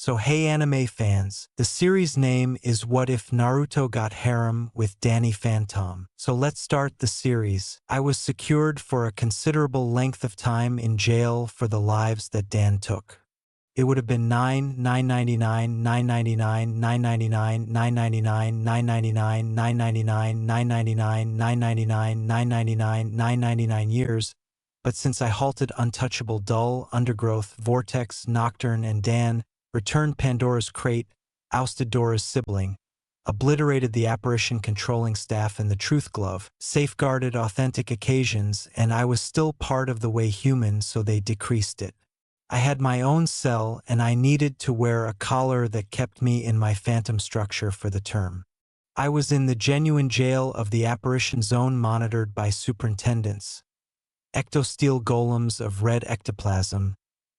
So hey anime fans, the series name is What If Naruto Got Harem with Danny Phantom. So let's start the series. I was secured for a considerable length of time in jail for the lives that Dan took. It would have been 999, 999, 999, 999, 999, 999, 999, 999, 999, 999 years, but since I halted Untouchable Dull, Undergrowth, Vortex, Nocturne, and Dan, returned Pandora's Crate, ousted Dora's sibling, obliterated the apparition controlling staff and the Truth Glove, safeguarded authentic occasions, and I was still part of the way human, so they decreased it. I had my own cell, and I needed to wear a collar that kept me in my phantom structure for the term. I was in the genuine jail of the apparition zone monitored by superintendents, ectosteel golems of red ectoplasm,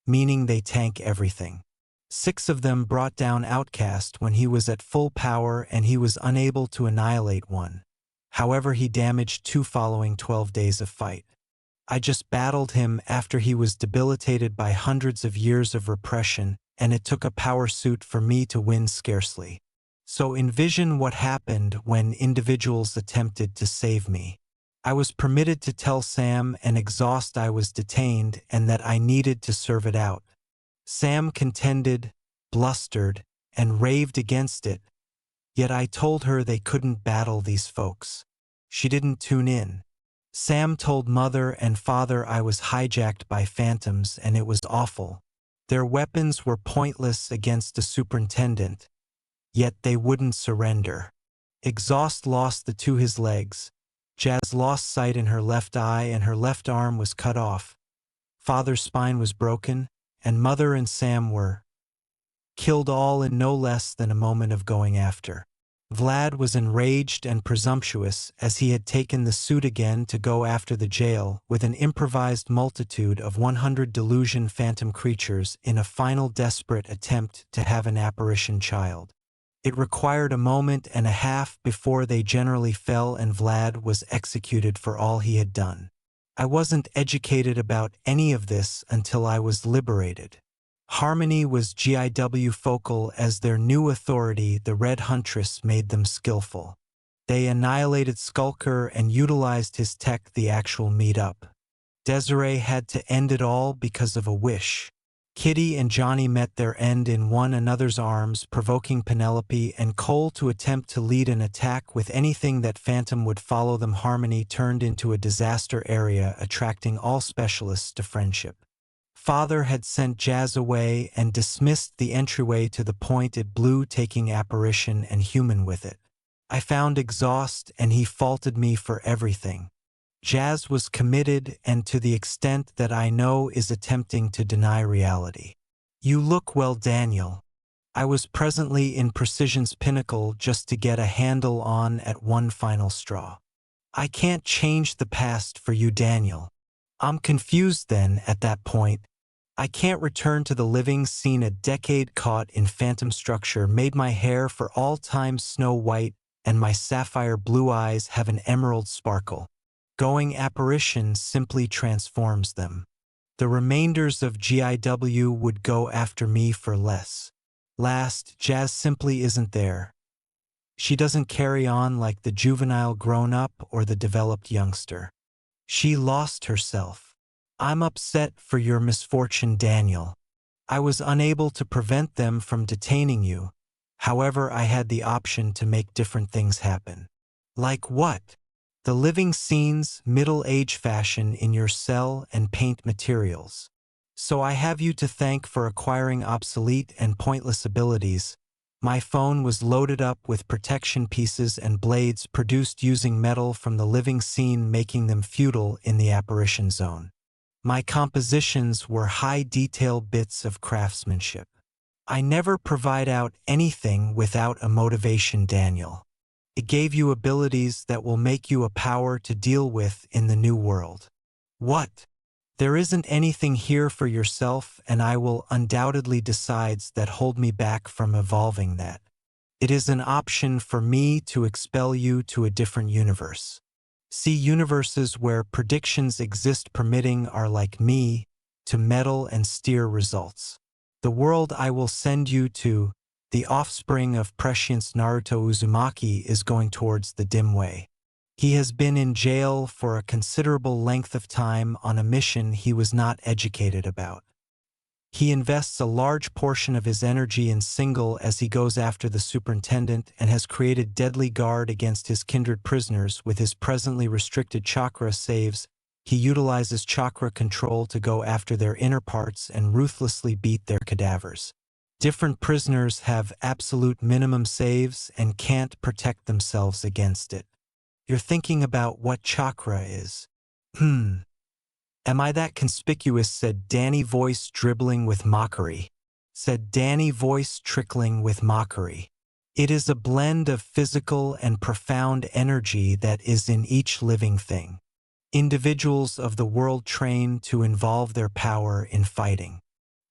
meaning they tank everything. 6 of them brought down Outcast when he was at full power and he was unable to annihilate one. However, he damaged 2 following 12 days of fight. I just battled him after he was debilitated by hundreds of years of repression, and it took a power suit for me to win scarcely. So envision what happened when individuals attempted to save me. I was permitted to tell Sam and Exhaust I was detained and that I needed to serve it out. Sam contended, blustered, and raved against it, yet I told her they couldn't battle these folks. She didn't tune in. Sam told Mother and Father I was hijacked by phantoms and it was awful. Their weapons were pointless against a superintendent, yet they wouldn't surrender. Exhaust lost the 2 his legs. Jazz lost sight in her left eye and her left arm was cut off. Father's spine was broken, and Mother and Sam were killed all in no less than a moment of going after. Vlad was enraged and presumptuous as he had taken the suit again to go after the jail with an improvised multitude of 100 delusion phantom creatures in a final desperate attempt to have an apparition child. It required a moment and a half before they generally fell and Vlad was executed for all he had done. I wasn't educated about any of this until I was liberated. Harmony was GIW focal as their new authority, the Red Huntress, made them skillful. They annihilated Skulker and utilized his tech, the actual meet-up. Desiree had to end it all because of a wish. Kitty and Johnny met their end in one another's arms, provoking Penelope and Cole to attempt to lead an attack with anything that Phantom would follow them. Harmony turned into a disaster area, attracting all specialists to friendship. Father had sent Jazz away and dismissed the entryway to the point it blew, taking apparition and human with it. I found Exhaust and he faulted me for everything. Jazz was committed and to the extent that I know is attempting to deny reality. You look well, Daniel. I was presently in Precision's pinnacle just to get a handle on at one final straw. I can't change the past for you, Daniel. I'm confused then at that point. I can't return to the living scene. A decade caught in phantom structure made my hair for all time snow white and my sapphire blue eyes have an emerald sparkle. Going apparition simply transforms them. The remainders of GIW would go after me for less. Last, Jazz simply isn't there. She doesn't carry on like the juvenile grown-up or the developed youngster. She lost herself. I'm upset for your misfortune, Daniel. I was unable to prevent them from detaining you. However, I had the option to make different things happen. Like what? The living scenes, middle-age fashion in your cell and paint materials. So I have you to thank for acquiring obsolete and pointless abilities. My phone was loaded up with protection pieces and blades produced using metal from the living scene, making them futile in the apparition zone. My compositions were high-detail bits of craftsmanship. I never provide out anything without a motivation, Daniel. It gave you abilities that will make you a power to deal with in the new world. What? There isn't anything here for yourself, and I will undoubtedly decides that hold me back from evolving that. It is an option for me to expel you to a different universe. See, universes where predictions exist permitting are like me to meddle and steer results. The world I will send you to, the offspring of prescience Naruto Uzumaki, is going towards the dim way. He has been in jail for a considerable length of time on a mission he was not educated about. He invests a large portion of his energy in single as he goes after the superintendent and has created deadly guard against his kindred prisoners with his presently restricted chakra saves. He utilizes chakra control to go after their inner parts and ruthlessly beat their cadavers. Different prisoners have absolute minimum saves and can't protect themselves against it. You're thinking about what chakra is. Am I that conspicuous? Said Danny, voice dribbling with mockery. Said Danny, voice trickling with mockery. It is a blend of physical and profound energy that is in each living thing. Individuals of the world train to involve their power in fighting.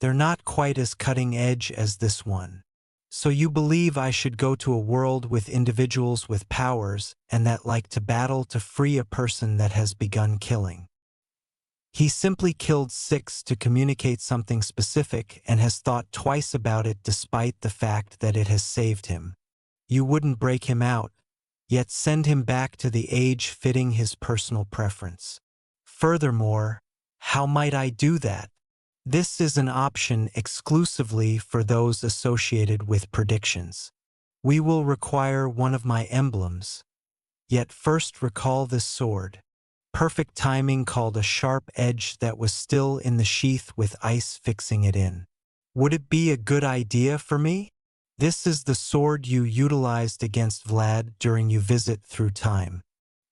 They're not quite as cutting edge as this one. So you believe I should go to a world with individuals with powers and that like to battle to free a person that has begun killing. He simply killed 6 to communicate something specific and has thought twice about it despite the fact that it has saved him. You wouldn't break him out, yet send him back to the age fitting his personal preference. Furthermore, how might I do that? This is an option exclusively for those associated with predictions. We will require one of my emblems. Yet first recall this sword. Perfect timing, called a sharp edge that was still in the sheath with ice fixing it in. Would it be a good idea for me? This is the sword you utilized against Vlad during your visit through time.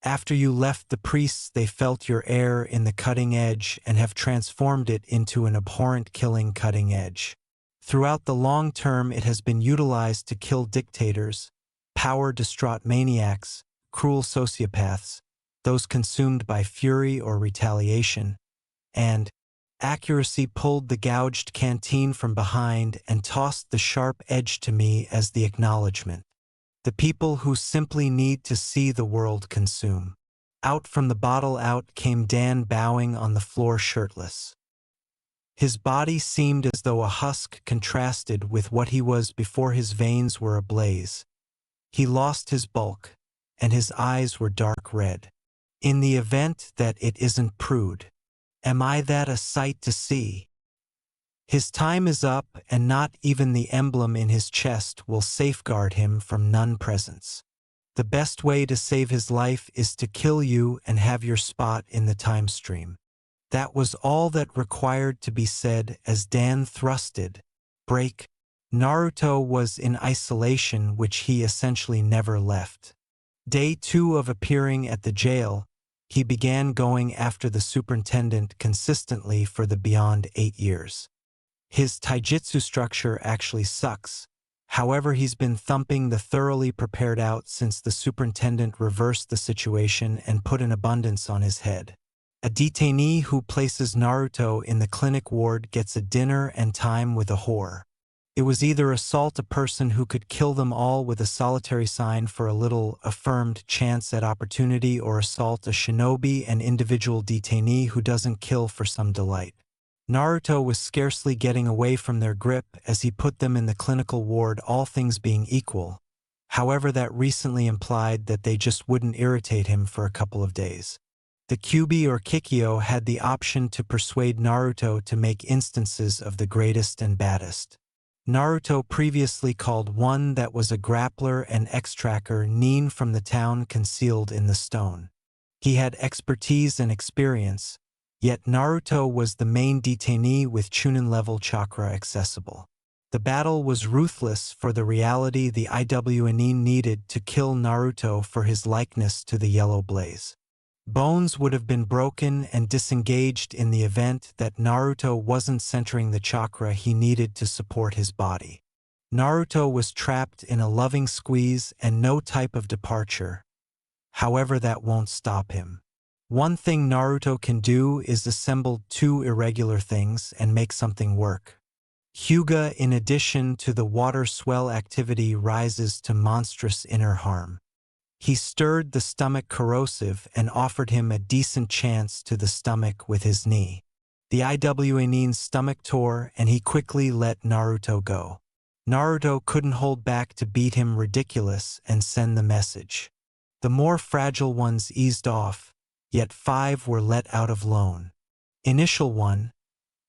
After you left the priests, they felt your air in the cutting edge and have transformed it into an abhorrent killing cutting edge. Throughout the long term, it has been utilized to kill dictators, power-distraught maniacs, cruel sociopaths, those consumed by fury or retaliation, and accuracy pulled the gouged canteen from behind and tossed the sharp edge to me as the acknowledgement. The people who simply need to see the world consume. Out from the bottle out came Dan, bowing on the floor shirtless. His body seemed as though a husk contrasted with what he was before his veins were ablaze. He lost his bulk, and his eyes were dark red. In the event that it isn't Prude, am I that a sight to see? His time is up, and not even the emblem in his chest will safeguard him from non-presence. The best way to save his life is to kill you and have your spot in the time stream. That was all that required to be said as Dan thrusted. Break. Naruto was in isolation, which he essentially never left. Day 2 of appearing at the jail, he began going after the superintendent consistently for the beyond 8 years. His taijutsu structure actually sucks. However, he's been thumping the thoroughly prepared out since the superintendent reversed the situation and put an abundance on his head. A detainee who places Naruto in the clinic ward gets a dinner and time with a whore. It was either assault a person who could kill them all with a solitary sign for a little affirmed chance at opportunity, or assault a shinobi, an individual detainee who doesn't kill for some delight. Naruto was scarcely getting away from their grip as he put them in the clinical ward, all things being equal. However, that recently implied that they just wouldn't irritate him for a couple of days. The Kyuubi or Kikyo had the option to persuade Naruto to make instances of the greatest and baddest. Naruto previously called one that was a grappler and X-tracker Nin from the town concealed in the stone. He had expertise and experience, yet Naruto was the main detainee with Chunin-level chakra accessible. The battle was ruthless for the reality the IWNE needed to kill Naruto for his likeness to the yellow blaze. Bones would have been broken and disengaged in the event that Naruto wasn't centering the chakra he needed to support his body. Naruto was trapped in a loving squeeze and no type of departure. However, that won't stop him. One thing Naruto can do is assemble 2 irregular things and make something work. Hyuga, in addition to the water swell activity, rises to monstrous inner harm. He stirred the stomach corrosive and offered him a decent chance to the stomach with his knee. The Iwanin's stomach tore and he quickly let Naruto go. Naruto couldn't hold back to beat him ridiculous and send the message. The more fragile ones eased off, yet 5 were let out of loan. Initial 1,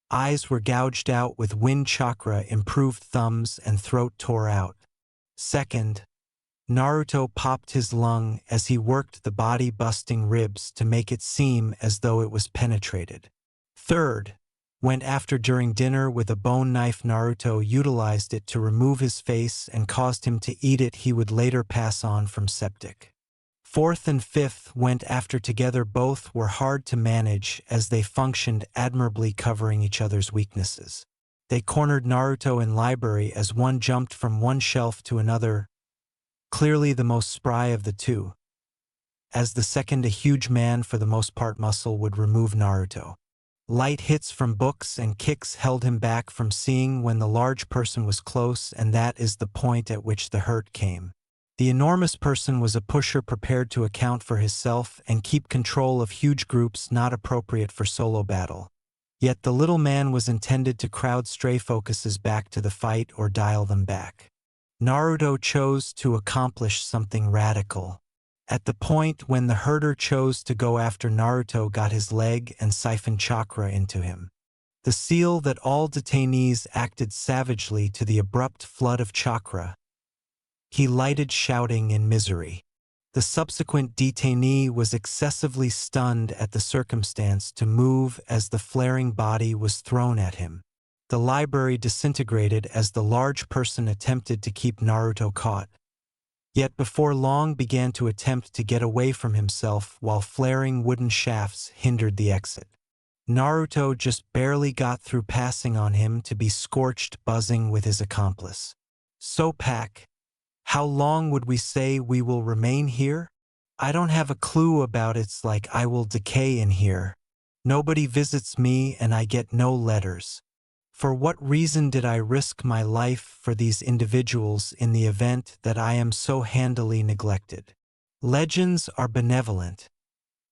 eyes were gouged out with wind chakra, improved thumbs and throat tore out. Second, Naruto popped his lung as he worked the body-busting ribs to make it seem as though it was penetrated. Third, went after during dinner with a bone knife. Naruto utilized it to remove his face and caused him to eat it. He would later pass on from septic. Fourth and fifth went after together. Both were hard to manage as they functioned admirably, covering each other's weaknesses. They cornered Naruto in library as one jumped from one shelf to another, clearly the most spry of the two. As the second, a huge man, for the most part muscle, would remove Naruto. Light hits from books and kicks held him back from seeing when the large person was close, and that is the point at which the hurt came. The enormous person was a pusher prepared to account for himself and keep control of huge groups, not appropriate for solo battle. Yet the little man was intended to crowd stray focuses back to the fight or dial them back. Naruto chose to accomplish something radical. At the point when the herder chose to go after Naruto, got his leg and siphoned chakra into him. The seal that all detainees acted savagely to the abrupt flood of chakra. He lighted, shouting in misery. The subsequent detainee was excessively stunned at the circumstance to move as the flaring body was thrown at him. The library disintegrated as the large person attempted to keep Naruto caught. Yet before long began to attempt to get away from himself while flaring wooden shafts hindered the exit. Naruto just barely got through passing on him to be scorched, buzzing with his accomplice. So Pack, how long would we say we will remain here? I don't have a clue about it's like I will decay in here. Nobody visits me and I get no letters. For what reason did I risk my life for these individuals in the event that I am so handily neglected? Legends are benevolent,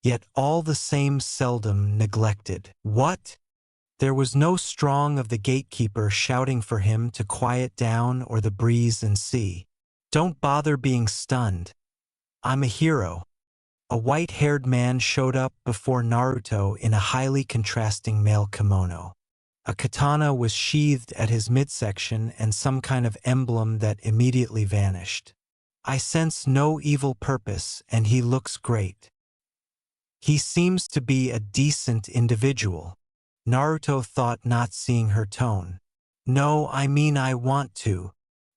yet all the same seldom neglected. What? There was no strong of the gatekeeper shouting for him to quiet down or the breeze and sea. Don't bother being stunned. I'm a hero. A white-haired man showed up before Naruto in a highly contrasting male kimono. A katana was sheathed at his midsection and some kind of emblem that immediately vanished. I sense no evil purpose and he looks great. He seems to be a decent individual. Naruto thought, not seeing her tone. No, I mean I want to.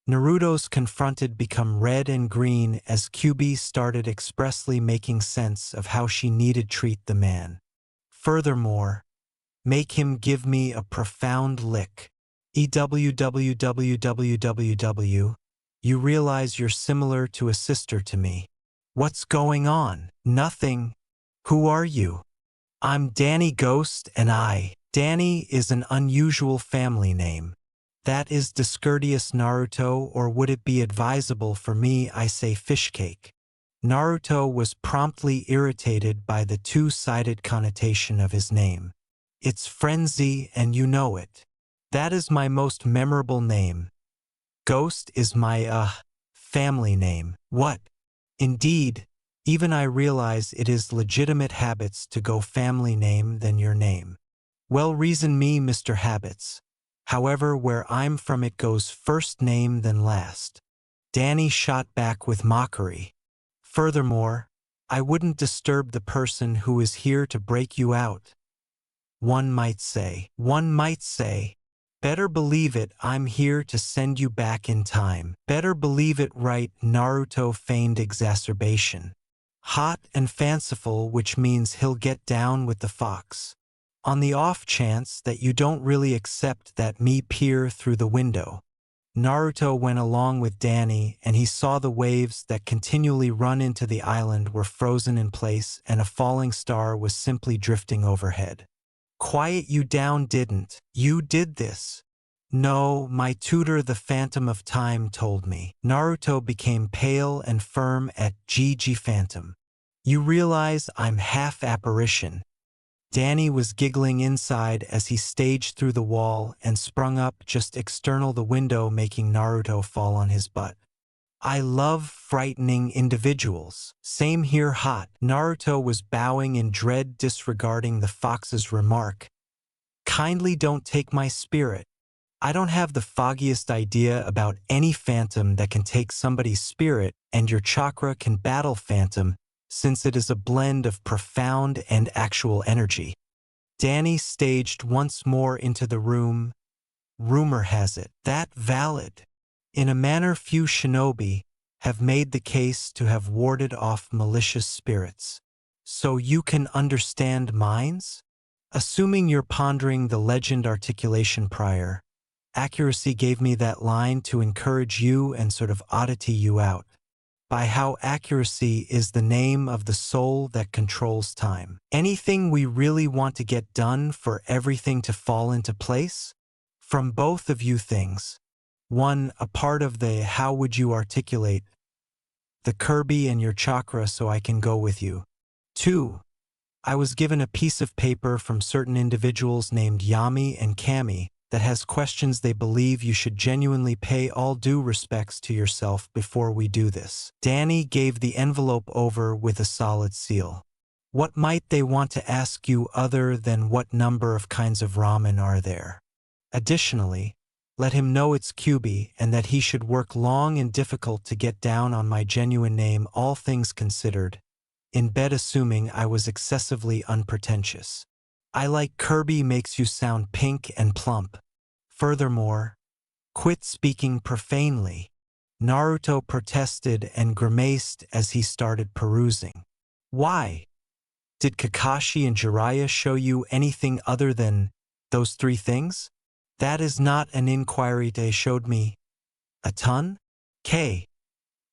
Naruto's confronted become red and green as Kyuubi started expressly making sense of how she needed treat the man. Furthermore, make him give me a profound lick. EWWWWWW. You realize you're similar to a sister to me. What's going on? Nothing. Who are you? I'm Danny Ghost and Danny is an unusual family name. That is discourteous, Naruto, or would it be advisable for me I say fishcake? Naruto was promptly irritated by the two-sided connotation of his name. It's frenzy and you know it. That is my most memorable name. Ghost is my, family name. What? Indeed, even I realize it is legitimate habits to go family name than your name. Well, reason me, Mr. Habits. However, where I'm from it goes first name then last. Danny shot back with mockery. Furthermore, I wouldn't disturb the person who is here to break you out. One might say, better believe it, I'm here to send you back in time. Better believe it, right? Naruto feigned exacerbation. Hot and fanciful, which means he'll get down with the fox. On the off chance that you don't really accept that me peer through the window. Naruto went along with Danny and he saw the waves that continually run into the island were frozen in place and a falling star was simply drifting overhead. Quiet you down, didn't you? Did this? No, my tutor the Phantom of Time told me. Naruto became pale and firm at GG Phantom. You realize I'm half apparition. Danny was giggling inside as he staged through the wall and sprung up just external the window, making Naruto fall on his butt. I love frightening individuals. Same here, hot. Naruto was bowing in dread, disregarding the fox's remark. Kindly don't take my spirit. I don't have the foggiest idea about any phantom that can take somebody's spirit, and your chakra can battle phantom, since it is a blend of profound and actual energy. Danny staged once more into the room. Rumor has it that valid. In a manner few shinobi have made the case to have warded off malicious spirits. So you can understand minds? Assuming you're pondering the legend articulation prior, accuracy gave me that line to encourage you and sort of oddity you out. By how accuracy is the name of the soul that controls time. Anything we really want to get done for everything to fall into place? From both of you things. One, a part of the how would you articulate the Kirby and your chakra so I can go with you. Two, I was given a piece of paper from certain individuals named Yami and Kami that has questions they believe you should genuinely pay all due respects to yourself before we do this. Danny gave the envelope over with a solid seal. What might they want to ask you other than what number of kinds of ramen are there? Additionally, let him know it's QB and that he should work long and difficult to get down on my genuine name, all things considered, in bed, assuming I was excessively unpretentious. I like Kirby makes you sound pink and plump. Furthermore, quit speaking profanely. Naruto protested and grimaced as he started perusing. Why? Did Kakashi and Jiraiya show you anything other than those three things? That is not an inquiry. They showed me a ton? K.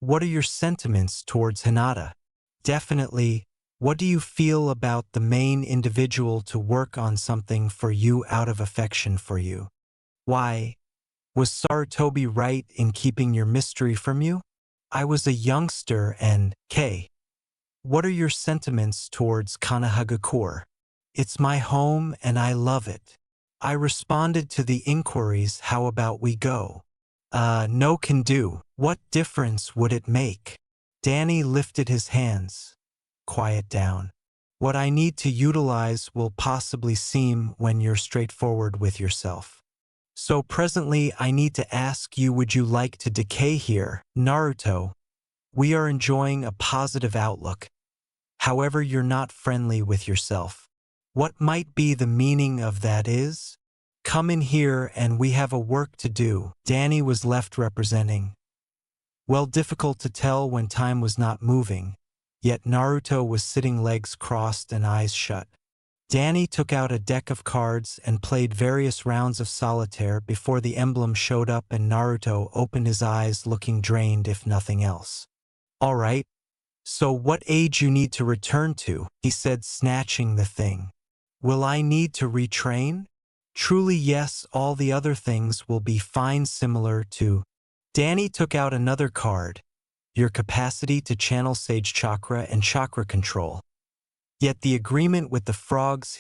What are your sentiments towards Hinata? Definitely. What do you feel about the main individual to work on something for you out of affection for you? Why? Was Sarutobi right in keeping your mystery from you? I was a youngster and K. What are your sentiments towards Kanahagakure? It's my home and I love it. I responded to the inquiries, how about we go? No can do. What difference would it make? Danny lifted his hands. Quiet down. What I need to utilize will possibly seem when you're straightforward with yourself. So presently I need to ask you, would you like to decay here? Naruto, we are enjoying a positive outlook. However, you're not friendly with yourself. What might be the meaning of that is? Come in here and we have a work to do. Danny was left representing. Well, difficult to tell when time was not moving, yet Naruto was sitting legs crossed and eyes shut. Danny took out a deck of cards and played various rounds of solitaire before the emblem showed up and Naruto opened his eyes looking drained if nothing else. All right, so what age you need to return to? He said, snatching the thing. Will I need to retrain? Truly yes, all the other things will be fine. Similar to. Danny took out another card. Your capacity to channel Sage Chakra and chakra control. Yet the agreement with the frogs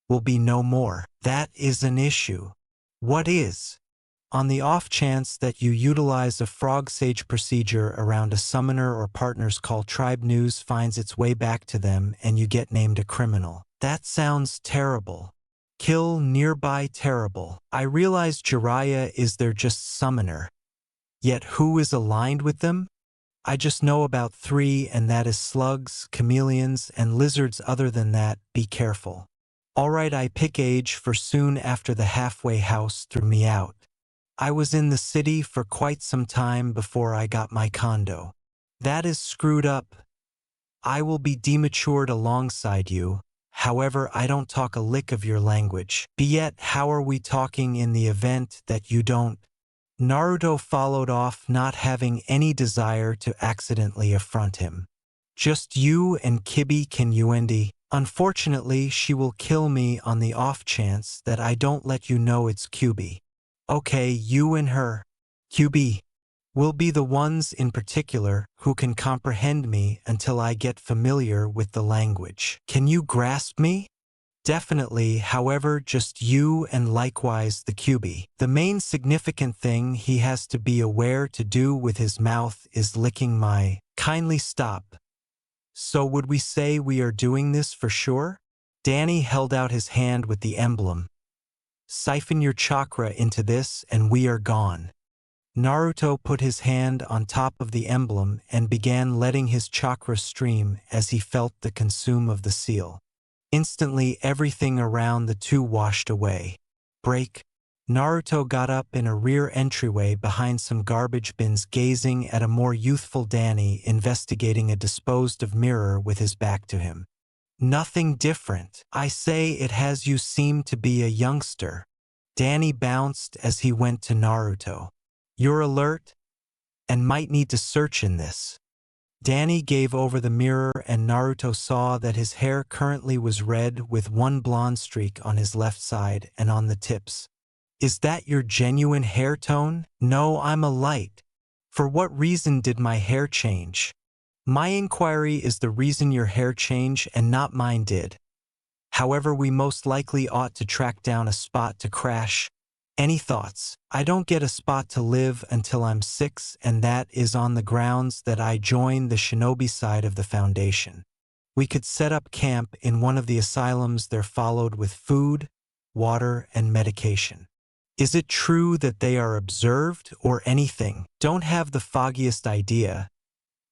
will be no more. That is an issue. What is? On the off chance that you utilize a frog sage procedure around a summoner or partner's call, tribe news finds its way back to them and you get named a criminal. That sounds terrible. Kill nearby terrible. I realize Jiraiya is their just summoner. Yet who is aligned with them? I just know about 3 and that is slugs, chameleons, and lizards. Other than that, be careful. Alright, I pick age for soon after the halfway house threw me out. I was in the city for quite some time before I got my condo. That is screwed up. I will be dematured alongside you. However, I don't talk a lick of your language. But yet, how are we talking in the event that you don't? Naruto followed off, not having any desire to accidentally affront him. Just you and Kibi can Uendi. Unfortunately, she will kill me on the off chance that I don't let you know it's QB. Okay, you and her. QB. will be the ones in particular who can comprehend me until I get familiar with the language. Can you grasp me? Definitely, however, just you and likewise the QB. The main significant thing he has to be aware to do with his mouth is licking my. Kindly stop. So would we say we are doing this for sure? Danny held out his hand with the emblem. Siphon your chakra into this and we are gone. Naruto put his hand on top of the emblem and began letting his chakra stream as he felt the consume of the seal. Instantly, everything around the two washed away. Break. Naruto got up in a rear entryway behind some garbage bins, gazing at a more youthful Danny investigating a disposed-of mirror with his back to him. Nothing different. I say it has you seem to be a youngster. Danny bounced as he went to Naruto. You're alert? And might need to search in this. Danny gave over the mirror and Naruto saw that his hair currently was red with one blonde streak on his left side and on the tips. Is that your genuine hair tone? No, I'm a light. For what reason did my hair change? My inquiry is the reason your hair changed and not mine did. However, we most likely ought to track down a spot to crash. Any thoughts? I don't get a spot to live until I'm 6, and that is on the grounds that I join the shinobi side of the Foundation. We could set up camp in one of the asylums there, followed with food, water, and medication. Is it true that they are observed or anything? Don't have the foggiest idea.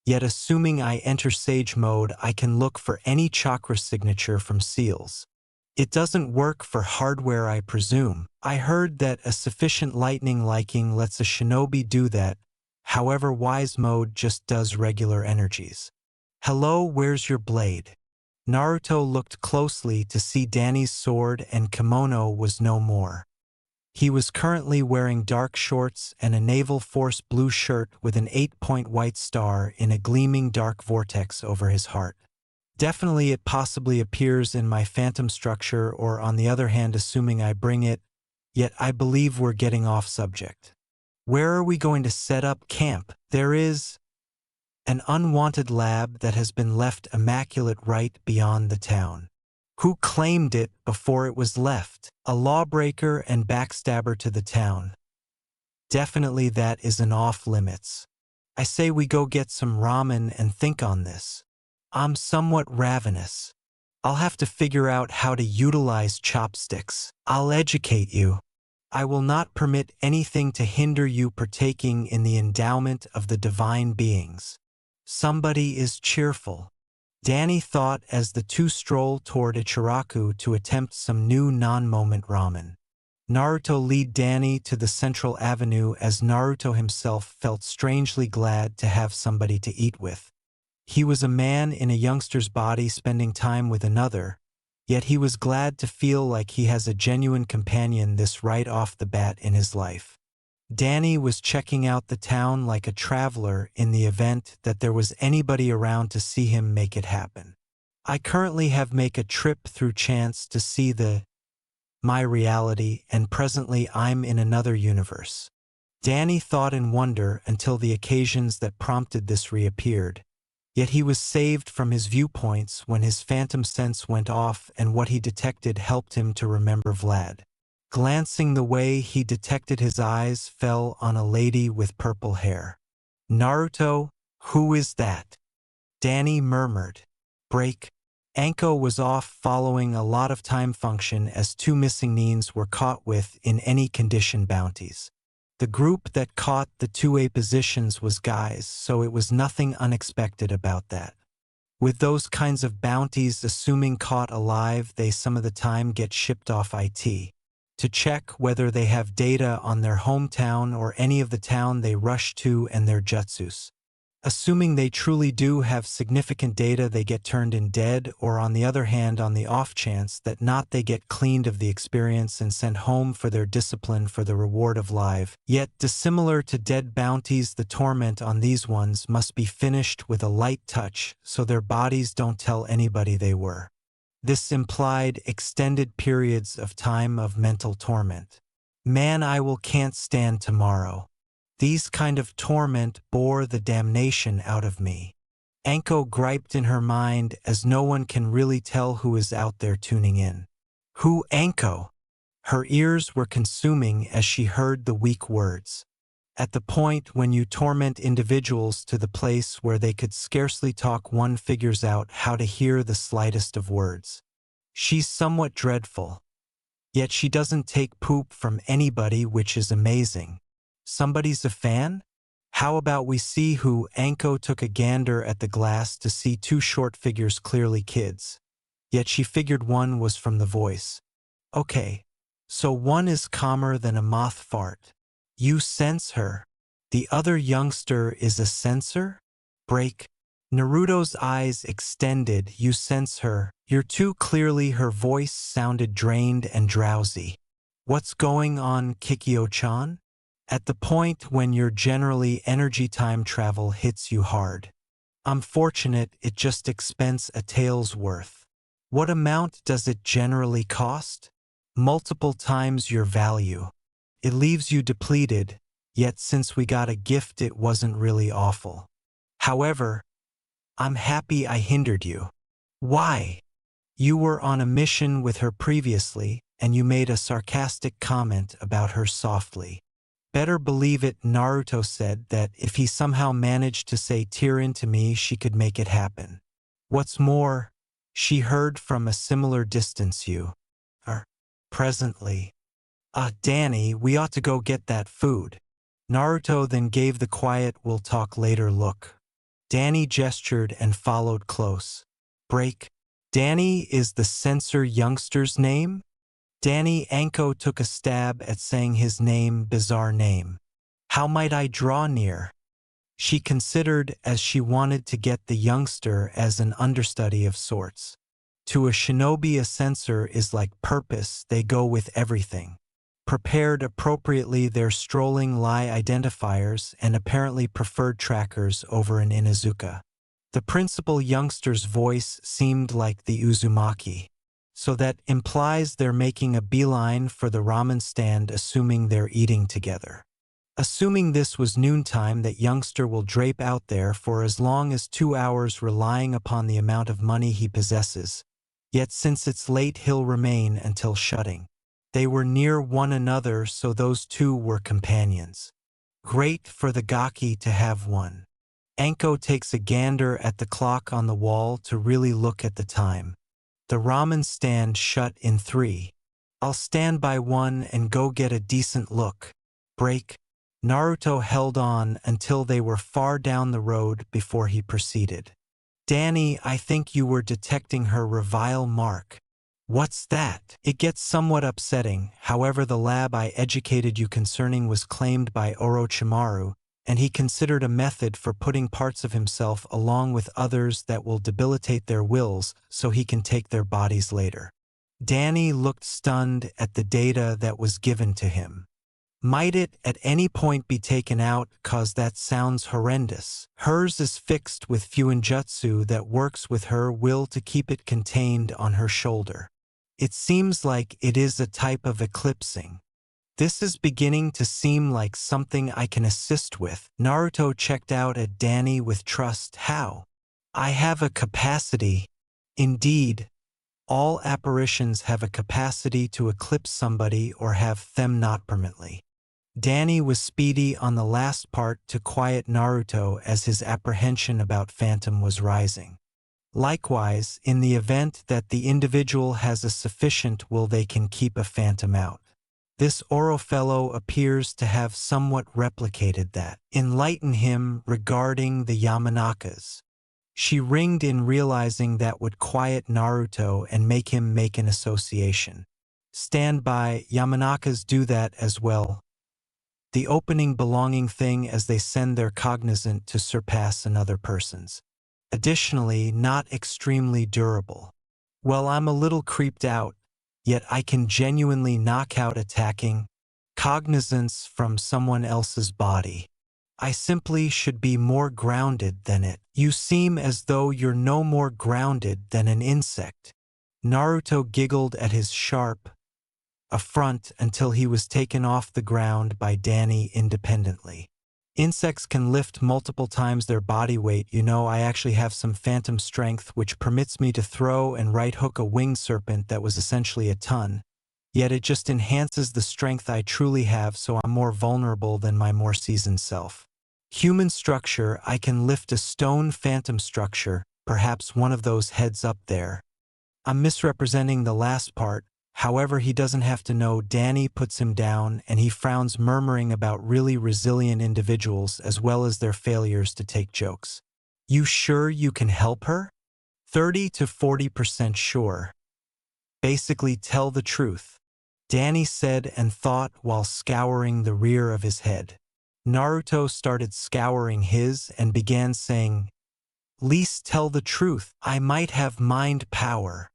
Yet assuming I enter Sage mode, I can look for any chakra signature from seals. It doesn't work for hardware, I presume. I heard that a sufficient lightning liking lets a shinobi do that. However, wise mode just does regular energies. Hello, where's your blade? Naruto looked closely to see Danny's sword and kimono was no more. He was currently wearing dark shorts and a Naval Force blue shirt with an 8-point white star in a gleaming dark vortex over his heart. Definitely it possibly appears in my phantom structure, or on the other hand assuming I bring it, yet I believe we're getting off subject. Where are we going to set up camp? There is an unwanted lab that has been left immaculate right beyond the town. Who claimed it before it was left? A lawbreaker and backstabber to the town. Definitely that is an off limits. I say we go get some ramen and think on this. I'm somewhat ravenous. I'll have to figure out how to utilize chopsticks. I'll educate you. I will not permit anything to hinder you partaking in the endowment of the divine beings. Somebody is cheerful. Danny thought as the two strolled toward Ichiraku to attempt some new non-moment ramen. Naruto lead Danny to the central avenue as Naruto himself felt strangely glad to have somebody to eat with. He was a man in a youngster's body spending time with another, yet he was glad to feel like he has a genuine companion this right off the bat in his life. Danny was checking out the town like a traveler in the event that there was anybody around to see him make it happen. I currently have make a trip through chance to see my reality, and presently I'm in another universe. Danny thought in wonder until the occasions that prompted this reappeared. Yet he was saved from his viewpoints when his phantom sense went off and what he detected helped him to remember Vlad. Glancing the way he detected, his eyes fell on a lady with purple hair. Naruto, who is that? Danny murmured. Break. Anko was off following a lot of time function as two missing Neens were caught with in any condition bounties. The group that caught the 2A positions was guys, so it was nothing unexpected about that. With those kinds of bounties, assuming caught alive, they some of the time get shipped off IT to check whether they have data on their hometown or any of the town they rush to and their jutsus. Assuming they truly do have significant data, they get turned in dead, or on the other hand, on the off chance that not, they get cleaned of the experience and sent home for their discipline for the reward of live. Yet, dissimilar to dead bounties, the torment on these ones must be finished with a light touch so their bodies don't tell anybody they were. This implied extended periods of time of mental torment. Man, I can't stand tomorrow. These kind of torment bore the damnation out of me. Anko griped in her mind as no one can really tell who is out there tuning in. Who, Anko? Her ears were consuming as she heard the weak words. At the point when you torment individuals to the place where they could scarcely talk, one figures out how to hear the slightest of words. She's somewhat dreadful. Yet she doesn't take poop from anybody, which is amazing. Somebody's a fan? How about we see who? Anko took a gander at the glass to see two short figures, clearly kids. Yet she figured one was from the voice. Okay, so one is calmer than a moth fart. You sense her. The other youngster is a sensor? Break. Naruto's eyes extended. You sense her. You're too clearly. Her voice sounded drained and drowsy. What's going on, Kikyo-chan? At the point when your generally energy time travel hits you hard. I'm fortunate it just expense a tail's worth. What amount does it generally cost? Multiple times your value. It leaves you depleted, yet since we got a gift it wasn't really awful. However, I'm happy I hindered you. Why? You were on a mission with her previously, and you made a sarcastic comment about her softly. Better believe it, Naruto said that if he somehow managed to say Tyrion to me, she could make it happen. What's more, she heard from a similar distance you are presently. Danny, we ought to go get that food. Naruto then gave the quiet we'll talk later look. Danny gestured and followed close. Break. Danny is the censor youngster's name? Danny. Anko took a stab at saying his name. Bizarre name. How might I draw near? She considered as she wanted to get the youngster as an understudy of sorts. To a shinobi, a censor is like purpose, they go with everything. Prepared appropriately, their strolling lie identifiers and apparently preferred trackers over an Inuzuka. The principal youngster's voice seemed like the Uzumaki. So that implies they're making a beeline for the ramen stand, assuming they're eating together. Assuming this was noontime, that youngster will drape out there for as long as 2 hours, relying upon the amount of money he possesses. Yet since it's late he'll remain until shutting. They were near one another, so those two were companions. Great for the gaki to have one. Anko takes a gander at the clock on the wall to really look at the time. The ramen stand shut in 3. I'll stand by 1 and go get a decent look. Break. Naruto held on until they were far down the road before he proceeded. Danny, I think you were detecting her revile mark. What's that? It gets somewhat upsetting. However, the lab I educated you concerning was claimed by Orochimaru, and he considered a method for putting parts of himself along with others that will debilitate their wills so he can take their bodies later. Danny looked stunned at the data that was given to him. Might it at any point be taken out, cause that sounds horrendous. Hers is fixed with Fuinjutsu that works with her will to keep it contained on her shoulder. It seems like it is a type of eclipsing. This is beginning to seem like something I can assist with. Naruto checked out at Danny with trust. How? I have a capacity. Indeed, all apparitions have a capacity to eclipse somebody or have them not permanently. Danny was speedy on the last part to quiet Naruto as his apprehension about Phantom was rising. Likewise, in the event that the individual has a sufficient will, they can keep a Phantom out. This Oro fellow appears to have somewhat replicated that. Enlighten him regarding the Yamanakas. She ringed in, realizing that would quiet Naruto and make him make an association. Stand by, Yamanakas do that as well. The opening belonging thing as they send their cognizant to surpass another person's. Additionally, not extremely durable. Well, I'm a little creeped out. Yet I can genuinely knock out attacking cognizance from someone else's body. I simply should be more grounded than it. You seem as though you're no more grounded than an insect. Naruto giggled at his sharp affront until he was taken off the ground by Danny independently. Insects can lift multiple times their body weight. You know, I actually have some phantom strength which permits me to throw and right hook a winged serpent that was essentially a ton. Yet it just enhances the strength I truly have, so I'm more vulnerable than my more seasoned self. Human structure, I can lift a stone phantom structure, perhaps one of those heads up there. I'm misrepresenting the last part. However, he doesn't have to know. Danny puts him down and he frowns, murmuring about really resilient individuals as well as their failures to take jokes. You sure you can help her? 30 to 40% sure. Basically, tell the truth, Danny said and thought while scouring the rear of his head. Naruto started scouring his and began saying, "Least tell the truth, I might have mind power."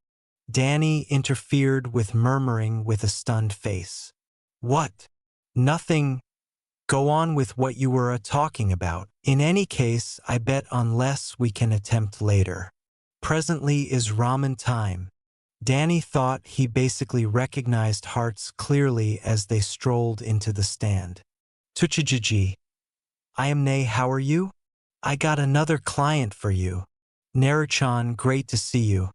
Danny interfered with, murmuring with a stunned face. "What? Nothing. Go on with what you were talking about. In any case, I bet unless we can attempt later. Presently is ramen time." Danny thought he basically recognized hearts clearly as they strolled into the stand. "Tuchijiji. I am Nay, how are you? I got another client for you. Naruchan, great to see you.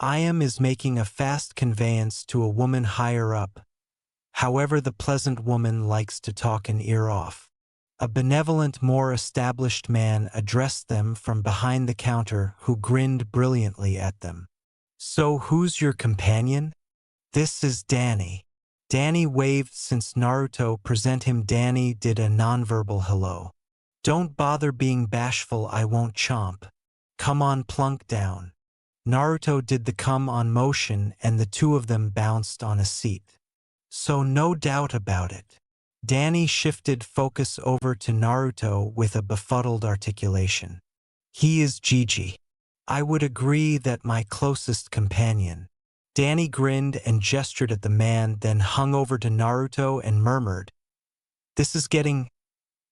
I am is making a fast conveyance to a woman higher up. However, the pleasant woman likes to talk an ear off." A benevolent, more established man addressed them from behind the counter, who grinned brilliantly at them. "So who's your companion?" "This is Danny." Danny waved since Naruto present him. Danny did a nonverbal hello. "Don't bother being bashful, I won't chomp. Come on, plunk down." Naruto did the come on motion and the two of them bounced on a seat. "So no doubt about it." Danny shifted focus over to Naruto with a befuddled articulation. "He is Gigi. I would agree that my closest companion." Danny grinned and gestured at the man, then hung over to Naruto and murmured, "This is getting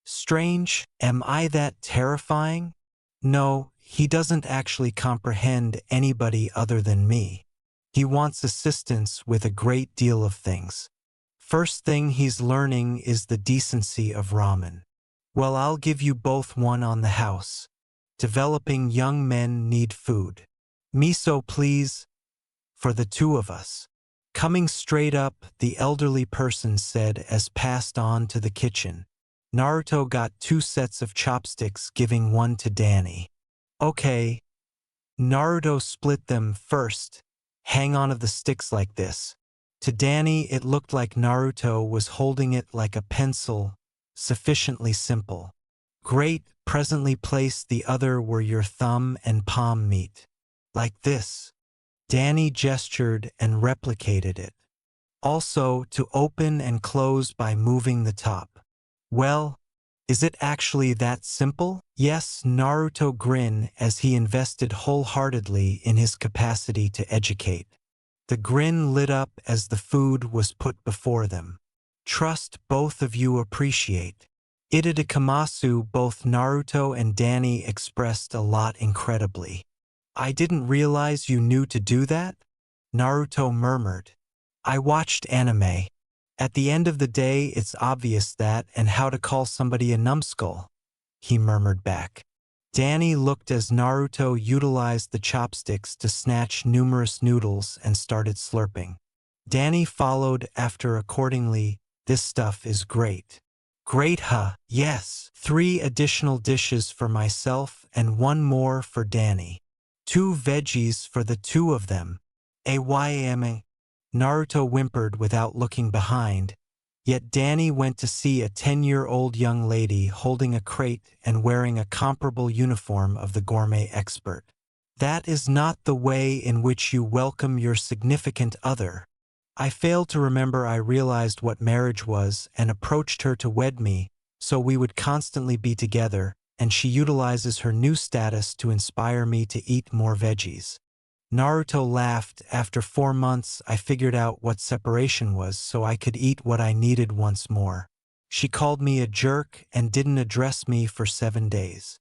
strange. Am I that terrifying?" "No, he doesn't actually comprehend anybody other than me. He wants assistance with a great deal of things. First thing he's learning is the decency of ramen. Well, I'll give you both one on the house. Developing young men need food. Miso, please, for the two of us." Coming straight up, the elderly person said as passed on to the kitchen. Naruto got 2 sets of chopsticks, giving one to Danny. "Okay." Naruto split them first. "Hang on of the sticks like this." To Danny, it looked like Naruto was holding it like a pencil, sufficiently simple. "Great, presently place the other where your thumb and palm meet. Like this." Danny gestured and replicated it. "Also, to open and close by moving the top." "Well, is it actually that simple?" "Yes." Naruto grinned as he invested wholeheartedly in his capacity to educate. The grin lit up as the food was put before them. "Trust both of you appreciate." Itadakamasu, both Naruto and Danny expressed a lot incredibly. "I didn't realize you knew to do that," Naruto murmured. "I watched anime. At the end of the day, it's obvious that, and how to call somebody a numbskull," he murmured back. Danny looked as Naruto utilized the chopsticks to snatch numerous noodles and started slurping. Danny followed after accordingly. "This stuff is great." "Great, huh?" "Yes." 3 additional dishes for myself and 1 more for Danny. 2 veggies for the 2 of them. Ayame. Naruto whimpered without looking behind. Yet Danny went to see a 10-year-old young lady holding a crate and wearing a comparable uniform of the gourmet expert. "That is not the way in which you welcome your significant other." I failed to remember. I realized what marriage was and approached her to wed me, so we would constantly be together, and she utilizes her new status to inspire me to eat more veggies. Naruto laughed. "After 4 months, I figured out what separation was so I could eat what I needed once more. She called me a jerk and didn't address me for 7 days.